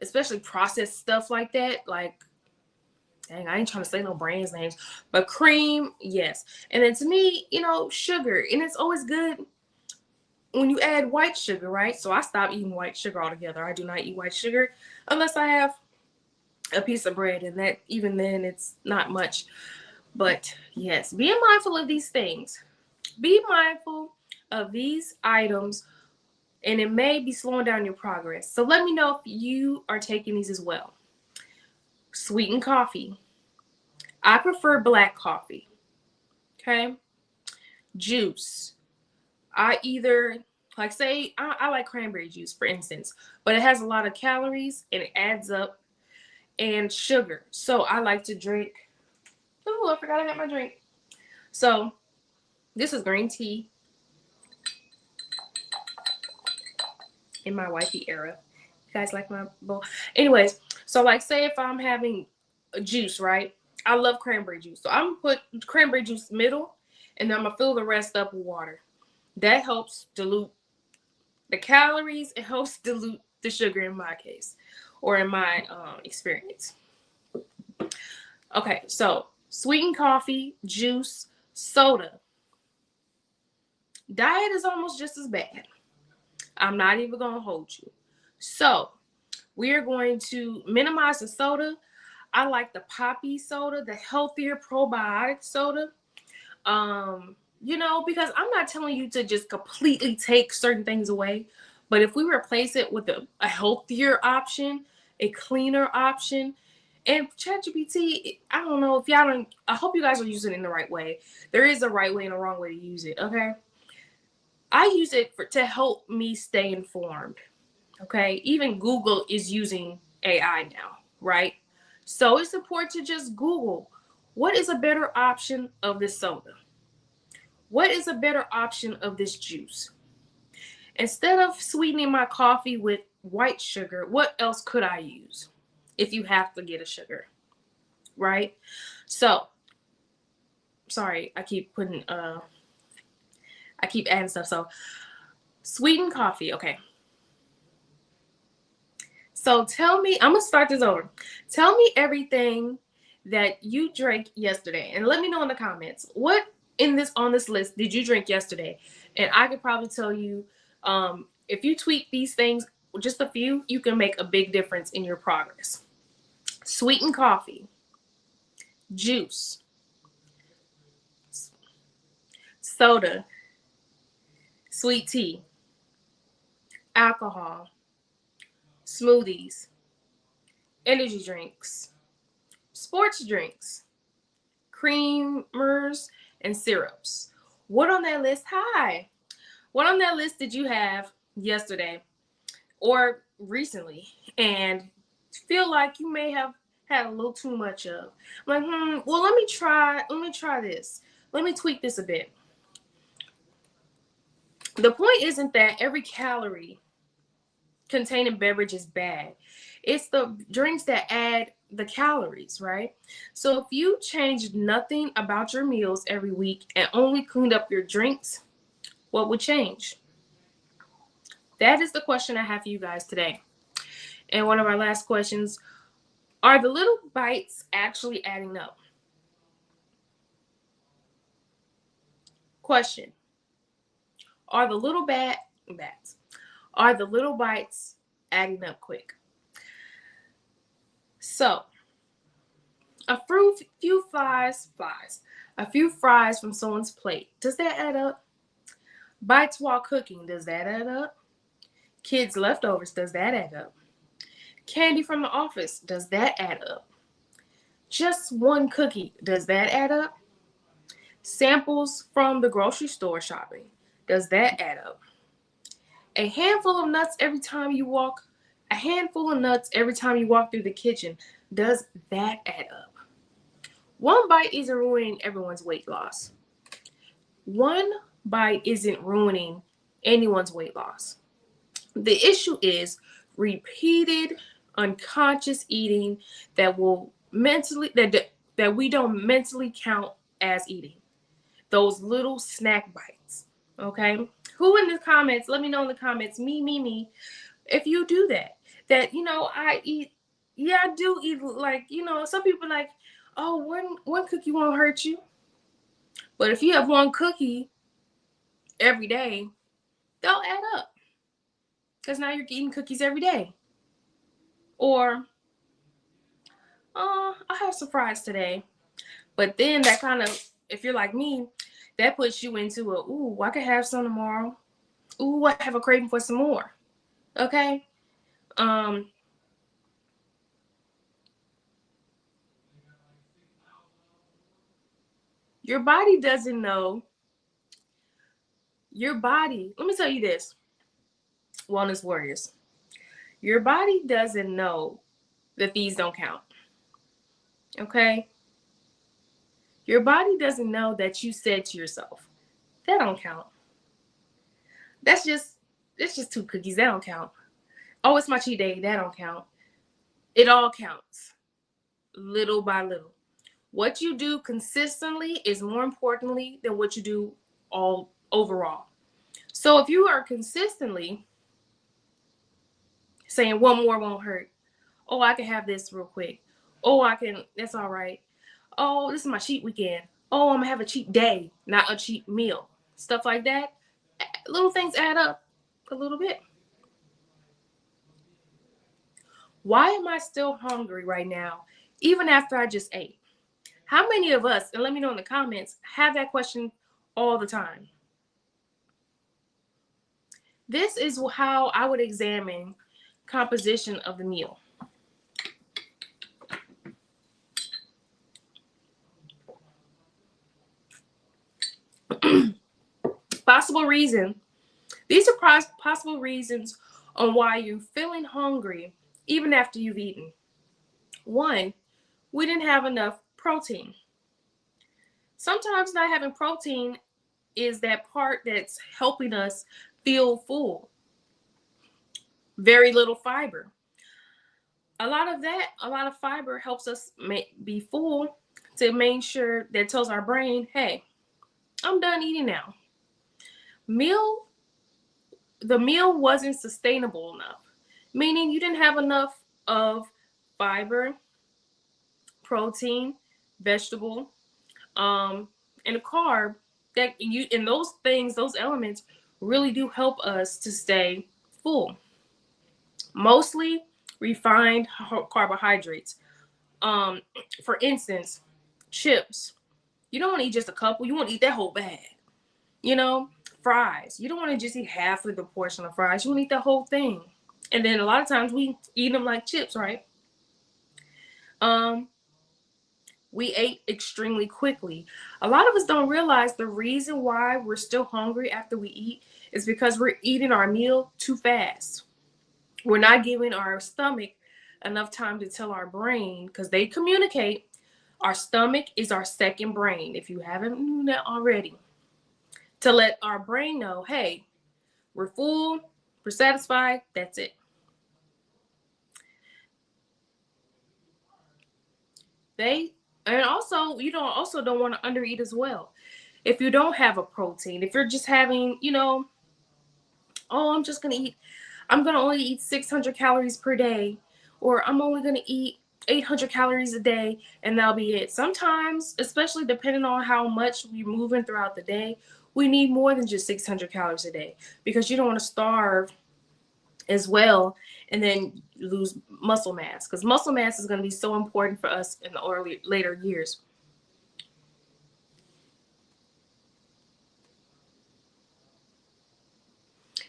especially processed stuff like that, like, dang, I ain't trying to say no brands names, but cream, yes. And then to me, sugar, and it's always good. when you add white sugar, right? So I stopped eating white sugar altogether. I do not eat white sugar unless I have a piece of bread, and that even then it's not much. But yes, being mindful of these things. Be mindful of these items, and it may be slowing down your progress. So let me know if you are taking these as well. Sweetened coffee. I prefer black coffee. Okay. Juice. I either, like, say, I like cranberry juice, for instance, but it has a lot of calories and it adds up, and sugar. So I like to drink. Oh, I forgot I got my drink. So this is green tea in my wifey era. You guys like my bowl? Anyways, so like, say if I'm having a juice, right? I love cranberry juice. So I'm gonna put cranberry juice middle, and then I'm gonna fill the rest up with water. That helps dilute the calories. It helps dilute the sugar in my case, or in my experience. Okay, so sweetened coffee, juice, soda. Diet is almost just as bad. I'm not even gonna hold you. So we are going to minimize the soda. I like the poppy soda, the healthier probiotic soda. Because I'm not telling you to just completely take certain things away, but if we replace it with a healthier option, a cleaner option, and ChatGPT, I don't know if y'all don't, I hope you guys are using it in the right way. There is a right way and a wrong way to use it, okay? I use it to help me stay informed, okay? Even Google is using AI now, right? So it's important to just Google, what is a better option of this soda? What is a better option of this juice? Instead of sweetening my coffee with white sugar, what else could I use if you have to get a sugar, right? So, sorry, I keep adding stuff. So, sweetened coffee, okay. So tell me, I'm gonna start this over. Tell me everything that you drank yesterday, and let me know in the comments what on this list did you drink yesterday, and I could probably tell you, if you tweak these things, just a few, you can make a big difference in your progress. Sweetened coffee, juice, soda, sweet tea, alcohol, smoothies, energy drinks, sports drinks, creamers, and syrups. What on that list? Hi. What on that list did you have yesterday or recently and feel like you may have had a little too much of? I'm like, well, let me try this. Let me tweak this a bit. The point isn't that every calorie containing beverage is bad. It's the drinks that add the calories, right? So if you changed nothing about your meals every week and only cleaned up your drinks, what would change? That is the question I have for you guys today. And one of our last questions, are the little bites actually adding up? Question, are the little bats, are the little bites adding up quick? So, a few a few fries from someone's plate, does that add up? Bites while cooking, does that add up? Kids' leftovers, does that add up? Candy from the office, does that add up? Just one cookie, does that add up? Samples from the grocery store shopping, does that add up? A handful of nuts every time you walk through the kitchen, does that add up? One bite isn't ruining everyone's weight loss. One bite isn't ruining anyone's weight loss. The issue is repeated unconscious eating that we don't mentally count as eating. Those little snack bites. Okay? Who in the comments, let me know in the comments, me, if you do that. That, I eat, yeah, I do eat, like, some people like, oh, one cookie won't hurt you. But if you have one cookie every day, they'll add up. Because now you're eating cookies every day. Or, I have some fries today. But then that kind of, if you're like me, that puts you into I could have some tomorrow. Ooh, I have a craving for some more. Okay? Um, your body doesn't know. Your body, let me tell you this, wellness warriors. Your body doesn't know that these don't count. Okay? Your body doesn't know that you said to yourself, that don't count. It's just two cookies. That don't count. Oh, it's my cheat day. That don't count. It all counts, little by little. What you do consistently is more importantly than what you do all overall. So if you are consistently saying one more won't hurt, oh, I can have this real quick. Oh, that's all right. Oh, this is my cheat weekend. Oh, I'm gonna have a cheat day, not a cheat meal. Stuff like that. Little things add up a little bit. Why am I still hungry right now, even after I just ate? How many of us, and let me know in the comments, have that question all the time? This is how I would examine composition of the meal. Possible reason. These are possible reasons on why you're feeling hungry even after you've eaten. One, we didn't have enough protein. Sometimes not having protein is that part that's helping us feel full. Very little fiber. A lot of fiber helps us be full to make sure that tells our brain, hey, I'm done eating now. The meal wasn't sustainable enough, meaning you didn't have enough of fiber, protein, vegetable, and a carb and those things, those elements really do help us to stay full. Mostly refined carbohydrates. For instance, chips. You don't want to eat just a couple. You want to eat that whole bag. Fries. You don't want to just eat half of the portion of fries. You want to eat the whole thing. And then a lot of times we eat them like chips, right? We ate extremely quickly. A lot of us don't realize the reason why we're still hungry after we eat is because we're eating our meal too fast. We're not giving our stomach enough time to tell our brain, because they communicate. Our stomach is our second brain, if you haven't known that already. To let our brain know, hey, we're full, we're satisfied, that's it. And also, you don't want to undereat as well. If you don't have a protein, if you're just having, I'm going to only eat 600 calories per day, or I'm only going to eat 800 calories a day, and that'll be it. Sometimes, especially depending on how much we're moving throughout the day, we need more than just 600 calories a day, because you don't want to starve as well and then lose muscle mass, because muscle mass is going to be so important for us in the later years.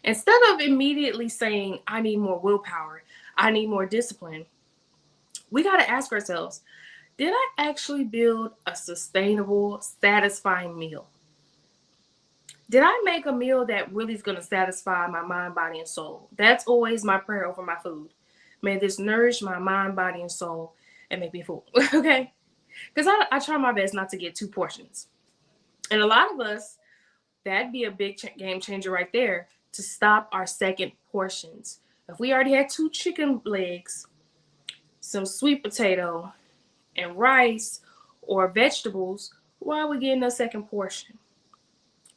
Instead of immediately saying, I need more willpower, I need more discipline, we got to ask ourselves, did I actually build a sustainable, satisfying meal? Did I make a meal that really is going to satisfy my mind, body, and soul? That's always my prayer over my food. May this nourish my mind, body, and soul and make me full. Okay? Because I try my best not to get 2 portions. And a lot of us, that'd be a big game changer right there, to stop our second portions. If we already had 2 chicken legs, some sweet potato, and rice or vegetables, why are we getting a second portion?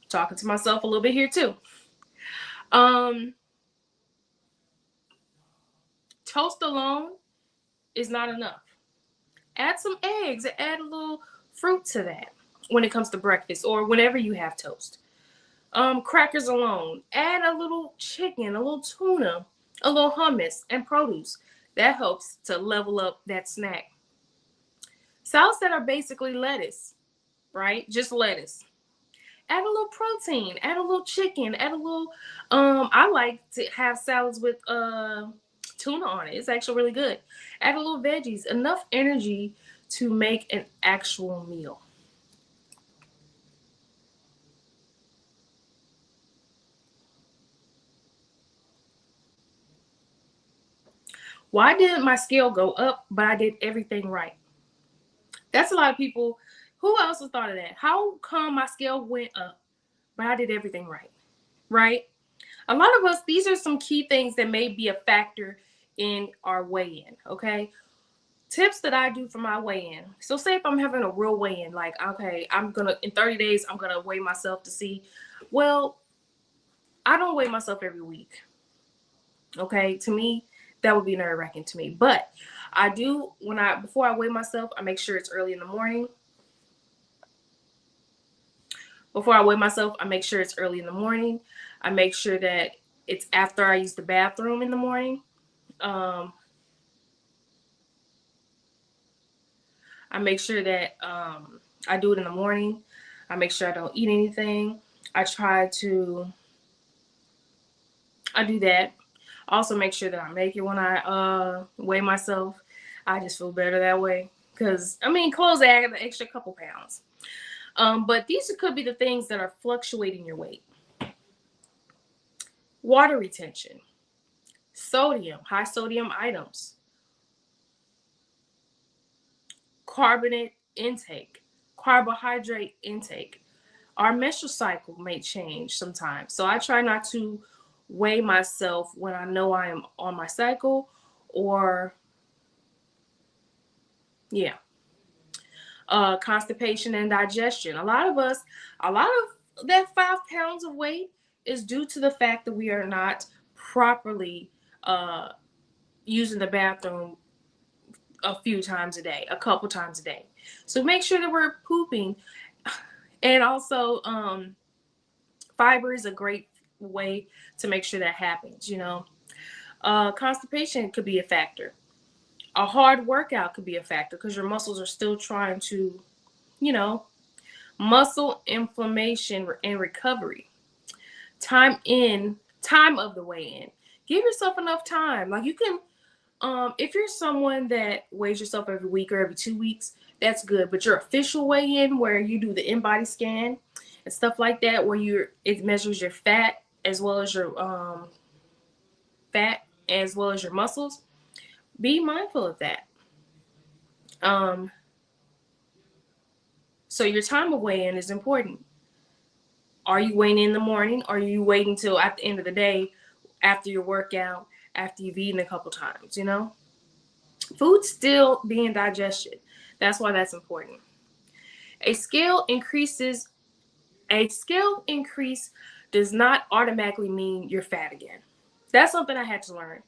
Talking to myself a little bit here too. Toast alone is not enough. Add some eggs and add a little fruit to that when it comes to breakfast or whenever you have toast. Crackers alone. Add a little chicken, a little tuna, a little hummus, and produce. That helps to level up that snack. Salads that are basically lettuce, right? Just lettuce. Add a little protein, add a little chicken, add a little I like to have salads with tuna on it. It's actually really good. Add a little veggies, enough energy to make an actual meal. Why didn't my scale go up, but I did everything right? That's a lot of people. Who else has thought of that? How come my scale went up, but I did everything right? Right? A lot of us, these are some key things that may be a factor in our weigh in. Okay. Tips that I do for my weigh in. So, say if I'm having a real weigh in, like, okay, in 30 days, I'm going to weigh myself to see. Well, I don't weigh myself every week. Okay. To me, that would be nerve wracking to me. But I do, before I weigh myself, I make sure it's early in the morning. Before I weigh myself, I make sure it's early in the morning. I make sure that it's after I use the bathroom in the morning. Um, I make sure that I do it in the morning. I make sure I don't eat anything. I try to, I do that. I also make sure that I make it when I weigh myself. I just feel better that way. Because, I mean, clothes add an extra couple pounds. But these could be the things that are fluctuating your weight. Water retention, sodium, high sodium items, carbonate intake, carbohydrate intake. Our menstrual cycle may change sometimes. So I try not to weigh myself when I know I am on my cycle or, yeah. Constipation and digestion. A lot of that 5 pounds of weight is due to the fact that we are not properly uh, using the bathroom a few times a day, a couple times a day. So make sure that we're pooping. And also, fiber is a great way to make sure that happens, you know. Constipation could be a factor. A hard workout could be a factor because your muscles are still trying to, you know, muscle inflammation and recovery. Time of the weigh in. Give yourself enough time. Like you can, if you're someone that weighs yourself every week or every 2 weeks, that's good. But your official weigh in, where you do the in-body scan and stuff like that, where it measures your fat as well as your muscles. Be mindful of that. Um, so your time of weigh in is important. Are you weighing in the morning? Or are you waiting till at the end of the day, after your workout, after you've eaten a couple times? You know, food's still being digested. That's why that's important. A scale increases. A scale increase does not automatically mean you're fat again. That's something I had to learn.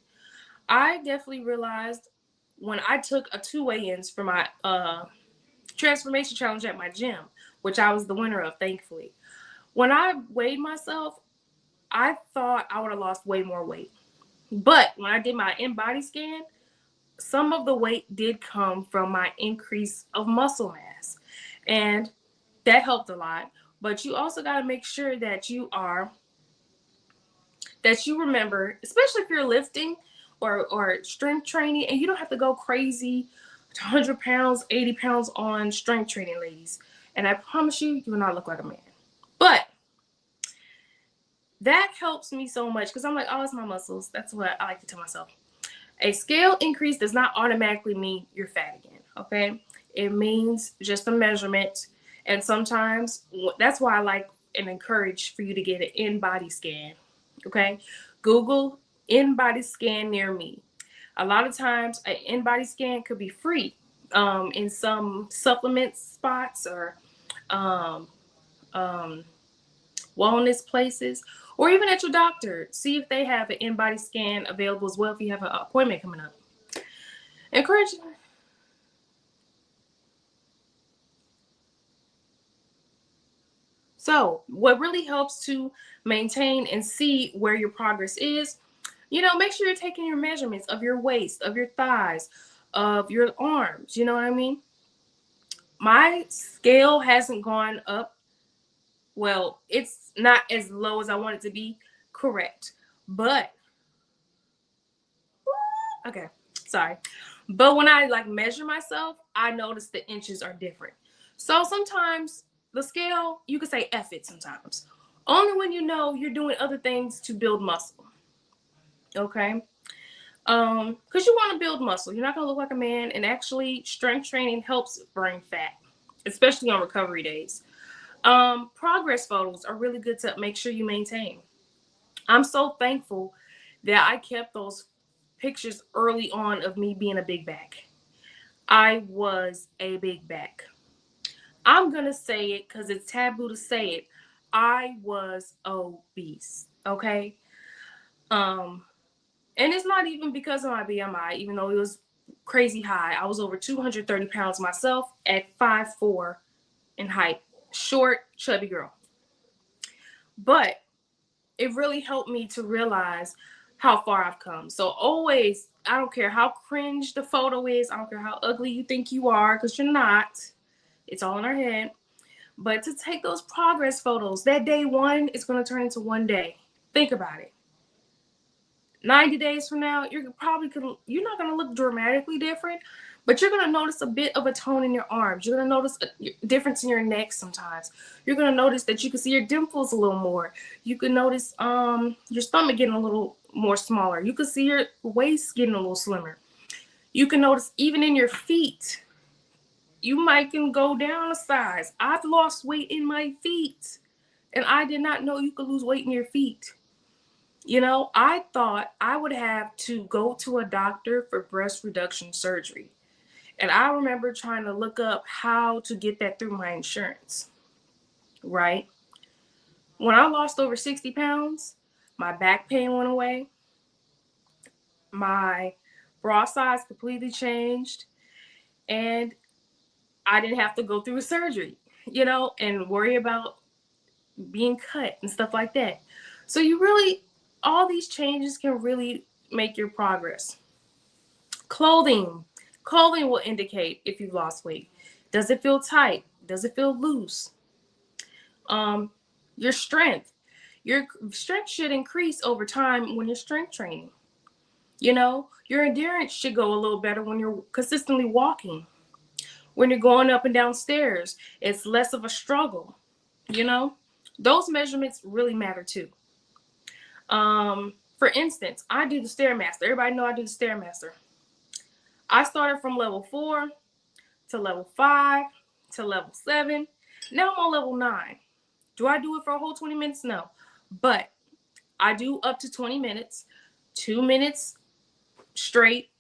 I definitely realized when I took a 2 weigh-ins for my transformation challenge at my gym, which I was the winner of, thankfully. When I weighed myself, I thought I would have lost way more weight. But when I did my in-body scan, some of the weight did come from my increase of muscle mass. And that helped a lot. But you also got to make sure that you remember, especially if you're lifting or strength training, and you don't have to go crazy 100 pounds, 80 pounds on strength training, ladies. And I promise you, you will not look like a man. But that helps me so much because I'm like, oh, it's my muscles. That's what I like to tell myself. A scale increase does not automatically mean you're fat again, okay? It means just a measurement. And sometimes that's why I like and encourage for you to get an in-body scan, okay? Google in-body scan near me. A lot of times an in-body scan could be free in some supplement spots or um, um, wellness places, or even at your doctor. See if they have an in-body scan available as well if you have an appointment coming up. Encourage. So what really helps to maintain and see where your progress is, make sure you're taking your measurements of your waist, of your thighs, of your arms. You know what I mean? My scale hasn't gone up. Well, it's not as low as I want it to be. Correct. But okay, sorry. But when I like measure myself, I notice the inches are different. So sometimes the scale, you could say F it sometimes. Only when you know you're doing other things to build muscle. Okay? Because you want to build muscle. You're not gonna look like a man, and actually strength training helps burn fat, especially on recovery days. Progress photos are really good to make sure you maintain. I'm so thankful that I kept those pictures early on of me being a big back. I was a big back. I'm going to say it because it's taboo to say it. I was obese. Okay. Um, and it's not even because of my BMI, even though it was crazy high. I was over 230 pounds myself at 5'4" in height. Short, chubby girl. But it really helped me to realize how far I've come. So always, I don't care how cringe the photo is, I don't care how ugly you think you are, because you're not. It's all in our head. But to take those progress photos, that day one is going to turn into one day. Think about it. 90 days from now, you're not going to look dramatically different, but you're going to notice a bit of a tone in your arms. You're going to notice a difference in your neck sometimes. You're going to notice that you can see your dimples a little more. You can notice your stomach getting a little more smaller. You can see your waist getting a little slimmer. You can notice even in your feet, you might can go down a size. I've lost weight in my feet, and I did not know you could lose weight in your feet. I thought I would have to go to a doctor for breast reduction surgery. And I remember trying to look up how to get that through my insurance, right? When I lost over 60 pounds, my back pain went away. My bra size completely changed. And I didn't have to go through a surgery, and worry about being cut and stuff like that. So all these changes can really make your progress. Clothing. Clothing will indicate if you've lost weight. Does it feel tight? Does it feel loose? Um, your strength. Your strength should increase over time when you're strength training. Your endurance should go a little better when you're consistently walking. When you're going up and down stairs, it's less of a struggle. You know, those measurements really matter too. For instance, I do the Stairmaster. Everybody know I do the Stairmaster. I started from level 4 to level 5 to level 7. Now I'm on level 9. Do I do it for a whole 20 minutes? No. But I do up to 20 minutes, 2 minutes straight,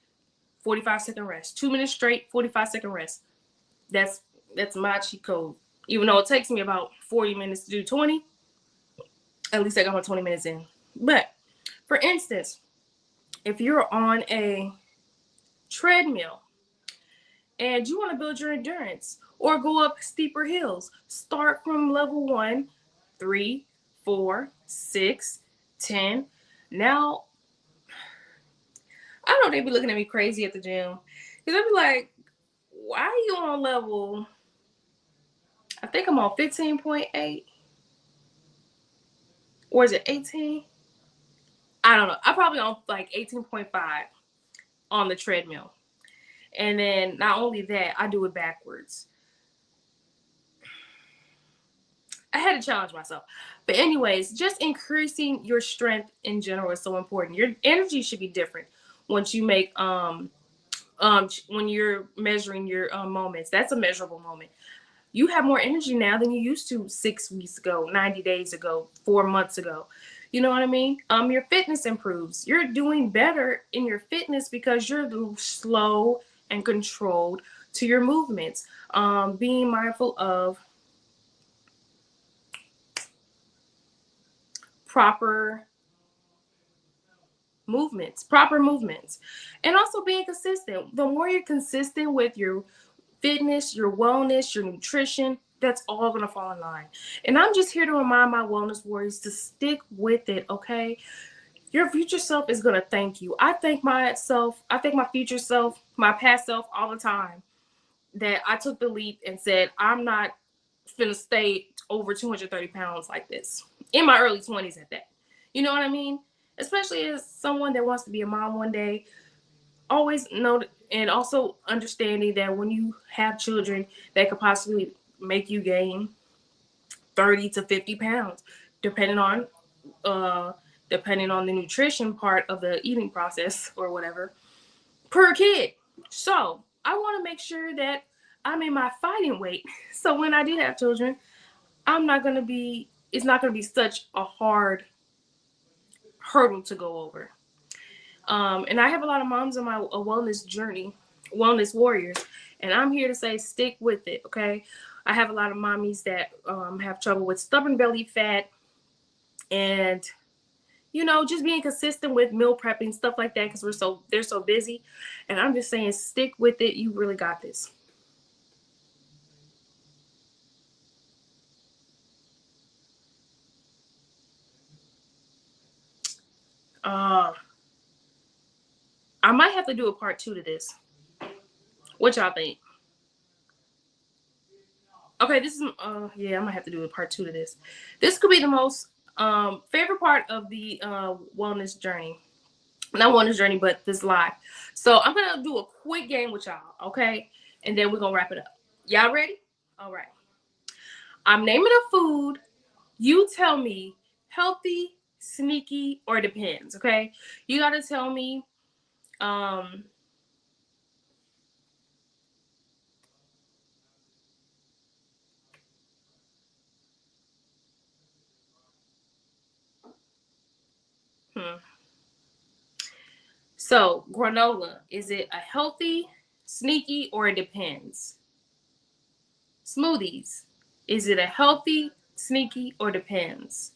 45-second rest. 2 minutes straight, 45-second rest. That's my cheat code. Even though it takes me about 40 minutes to do 20, at least I got my 20 minutes in. But for instance, if you're on a treadmill and you want to build your endurance or go up steeper hills, start from level 1, 3, 4, 6, 10. Now, I know they be looking at me crazy at the gym because they be like, why are you on level, I think I'm on 15.8, or is it 18? I don't know. I'm probably on like 18.5 on the treadmill. And then not only that, I do it backwards. I had to challenge myself. But anyways, just increasing your strength in general is so important. Your energy should be different once you make when you're measuring your moments. That's a measurable moment. You have more energy now than you used to 6 weeks ago, 90 days ago, 4 months ago. You know what I mean? Your fitness improves. You're doing better in your fitness because you're slow and controlled to your movements. Being mindful of proper movements, and also being consistent. The more you're consistent with your fitness, your wellness, your nutrition, that's all going to fall in line. And I'm just here to remind my wellness warriors to stick with it, okay? Your future self is going to thank you. I thank myself, I thank my future self, my past self all the time that I took the leap and said, I'm not finna stay over 230 pounds like this in my early 20s at that. You know what I mean? Especially as someone that wants to be a mom one day, always know and also understanding that when you have children that could possibly make you gain 30 to 50 pounds, depending on uh depending on the nutrition part of the eating process or whatever per kid. So I want to make sure that I'm in my fighting weight. So when I do have children, it's not gonna be such a hard hurdle to go over. And I have a lot of moms on my wellness journey, wellness warriors, and I'm here to say stick with it, okay? I have a lot of mommies that have trouble with stubborn belly fat and just being consistent with meal prepping, stuff like that, because they're so busy. And I'm just saying, stick with it. You really got this. I might have to do a part 2 to this. What y'all think? Okay, this is yeah, I might have to do a part 2 to this. This could be the most favorite part of the wellness journey. Not wellness journey, but this live. So I'm gonna do a quick game with y'all, okay? And then we're gonna wrap it up. Y'all ready? All right. I'm naming a food. You tell me healthy, sneaky, or depends, okay? You gotta tell me um hmm. So granola, is it a healthy, sneaky, or it depends? Smoothies, is it a healthy, sneaky, or depends?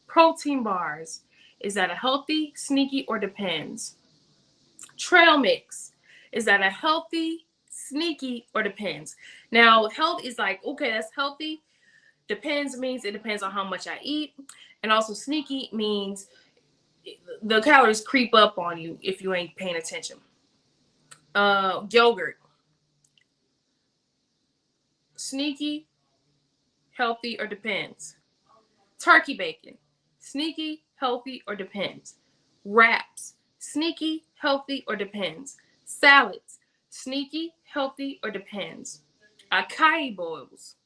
Protein bars, is that a healthy, sneaky, or depends? Trail mix, is that a healthy, sneaky, or depends? Now, health is like, okay, that's healthy. Depends means it depends on how much I eat. And also sneaky means the calories creep up on you if you ain't paying attention. Yogurt, sneaky, healthy, or depends? Turkey bacon, sneaky, healthy, or depends? Wraps, sneaky, healthy, or depends? Salads, sneaky, healthy, or depends? Acai boils,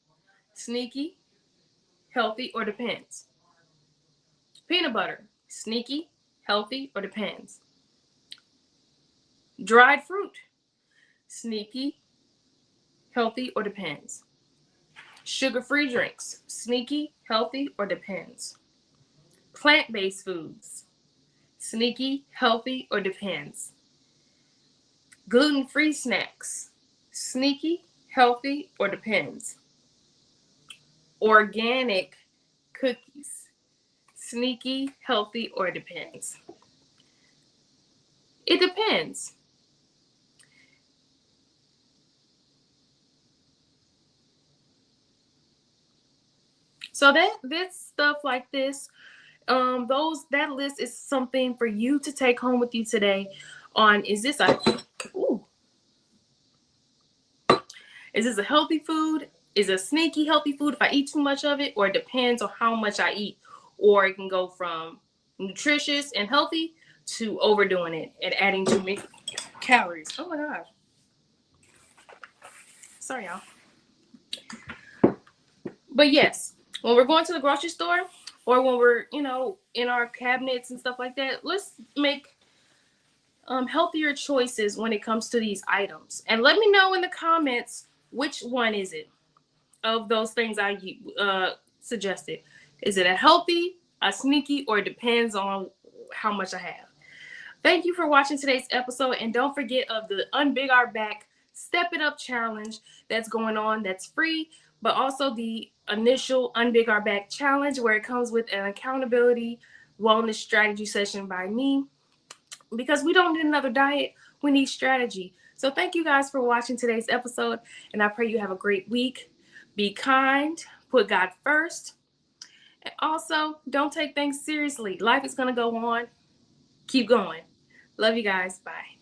sneaky, healthy, or depends? Peanut butter, sneaky, healthy, or depends? Dried fruit, sneaky, healthy, or depends? Sugar-free drinks, sneaky, healthy, or depends? Plant-based foods, sneaky, healthy, or depends? Gluten-free snacks, sneaky, healthy, or depends? Organic cookies, sneaky, healthy, or depends? It depends. So this stuff like this, that list is something for you to take home with you today. Is this a healthy food? Is it a sneaky healthy food if I eat too much of it, or it depends on how much I eat, or it can go from nutritious and healthy to overdoing it and adding too many calories. Oh my gosh. Sorry, y'all. But yes, when we're going to the grocery store or when we're, in our cabinets and stuff like that, let's make healthier choices when it comes to these items. And let me know in the comments which one is it of those things I suggested. Is it a healthy, a sneaky, or it depends on how much I have? Thank you for watching today's episode. And don't forget of the Unbig Our Back Step It Up challenge that's going on. That's free. But also the initial Unbig Our Back challenge where it comes with an accountability wellness strategy session by me. Because we don't need another diet. We need strategy. So thank you guys for watching today's episode. And I pray you have a great week. Be kind, put God first, and also don't take things seriously. Life is going to go on. Keep going. Love you guys. Bye.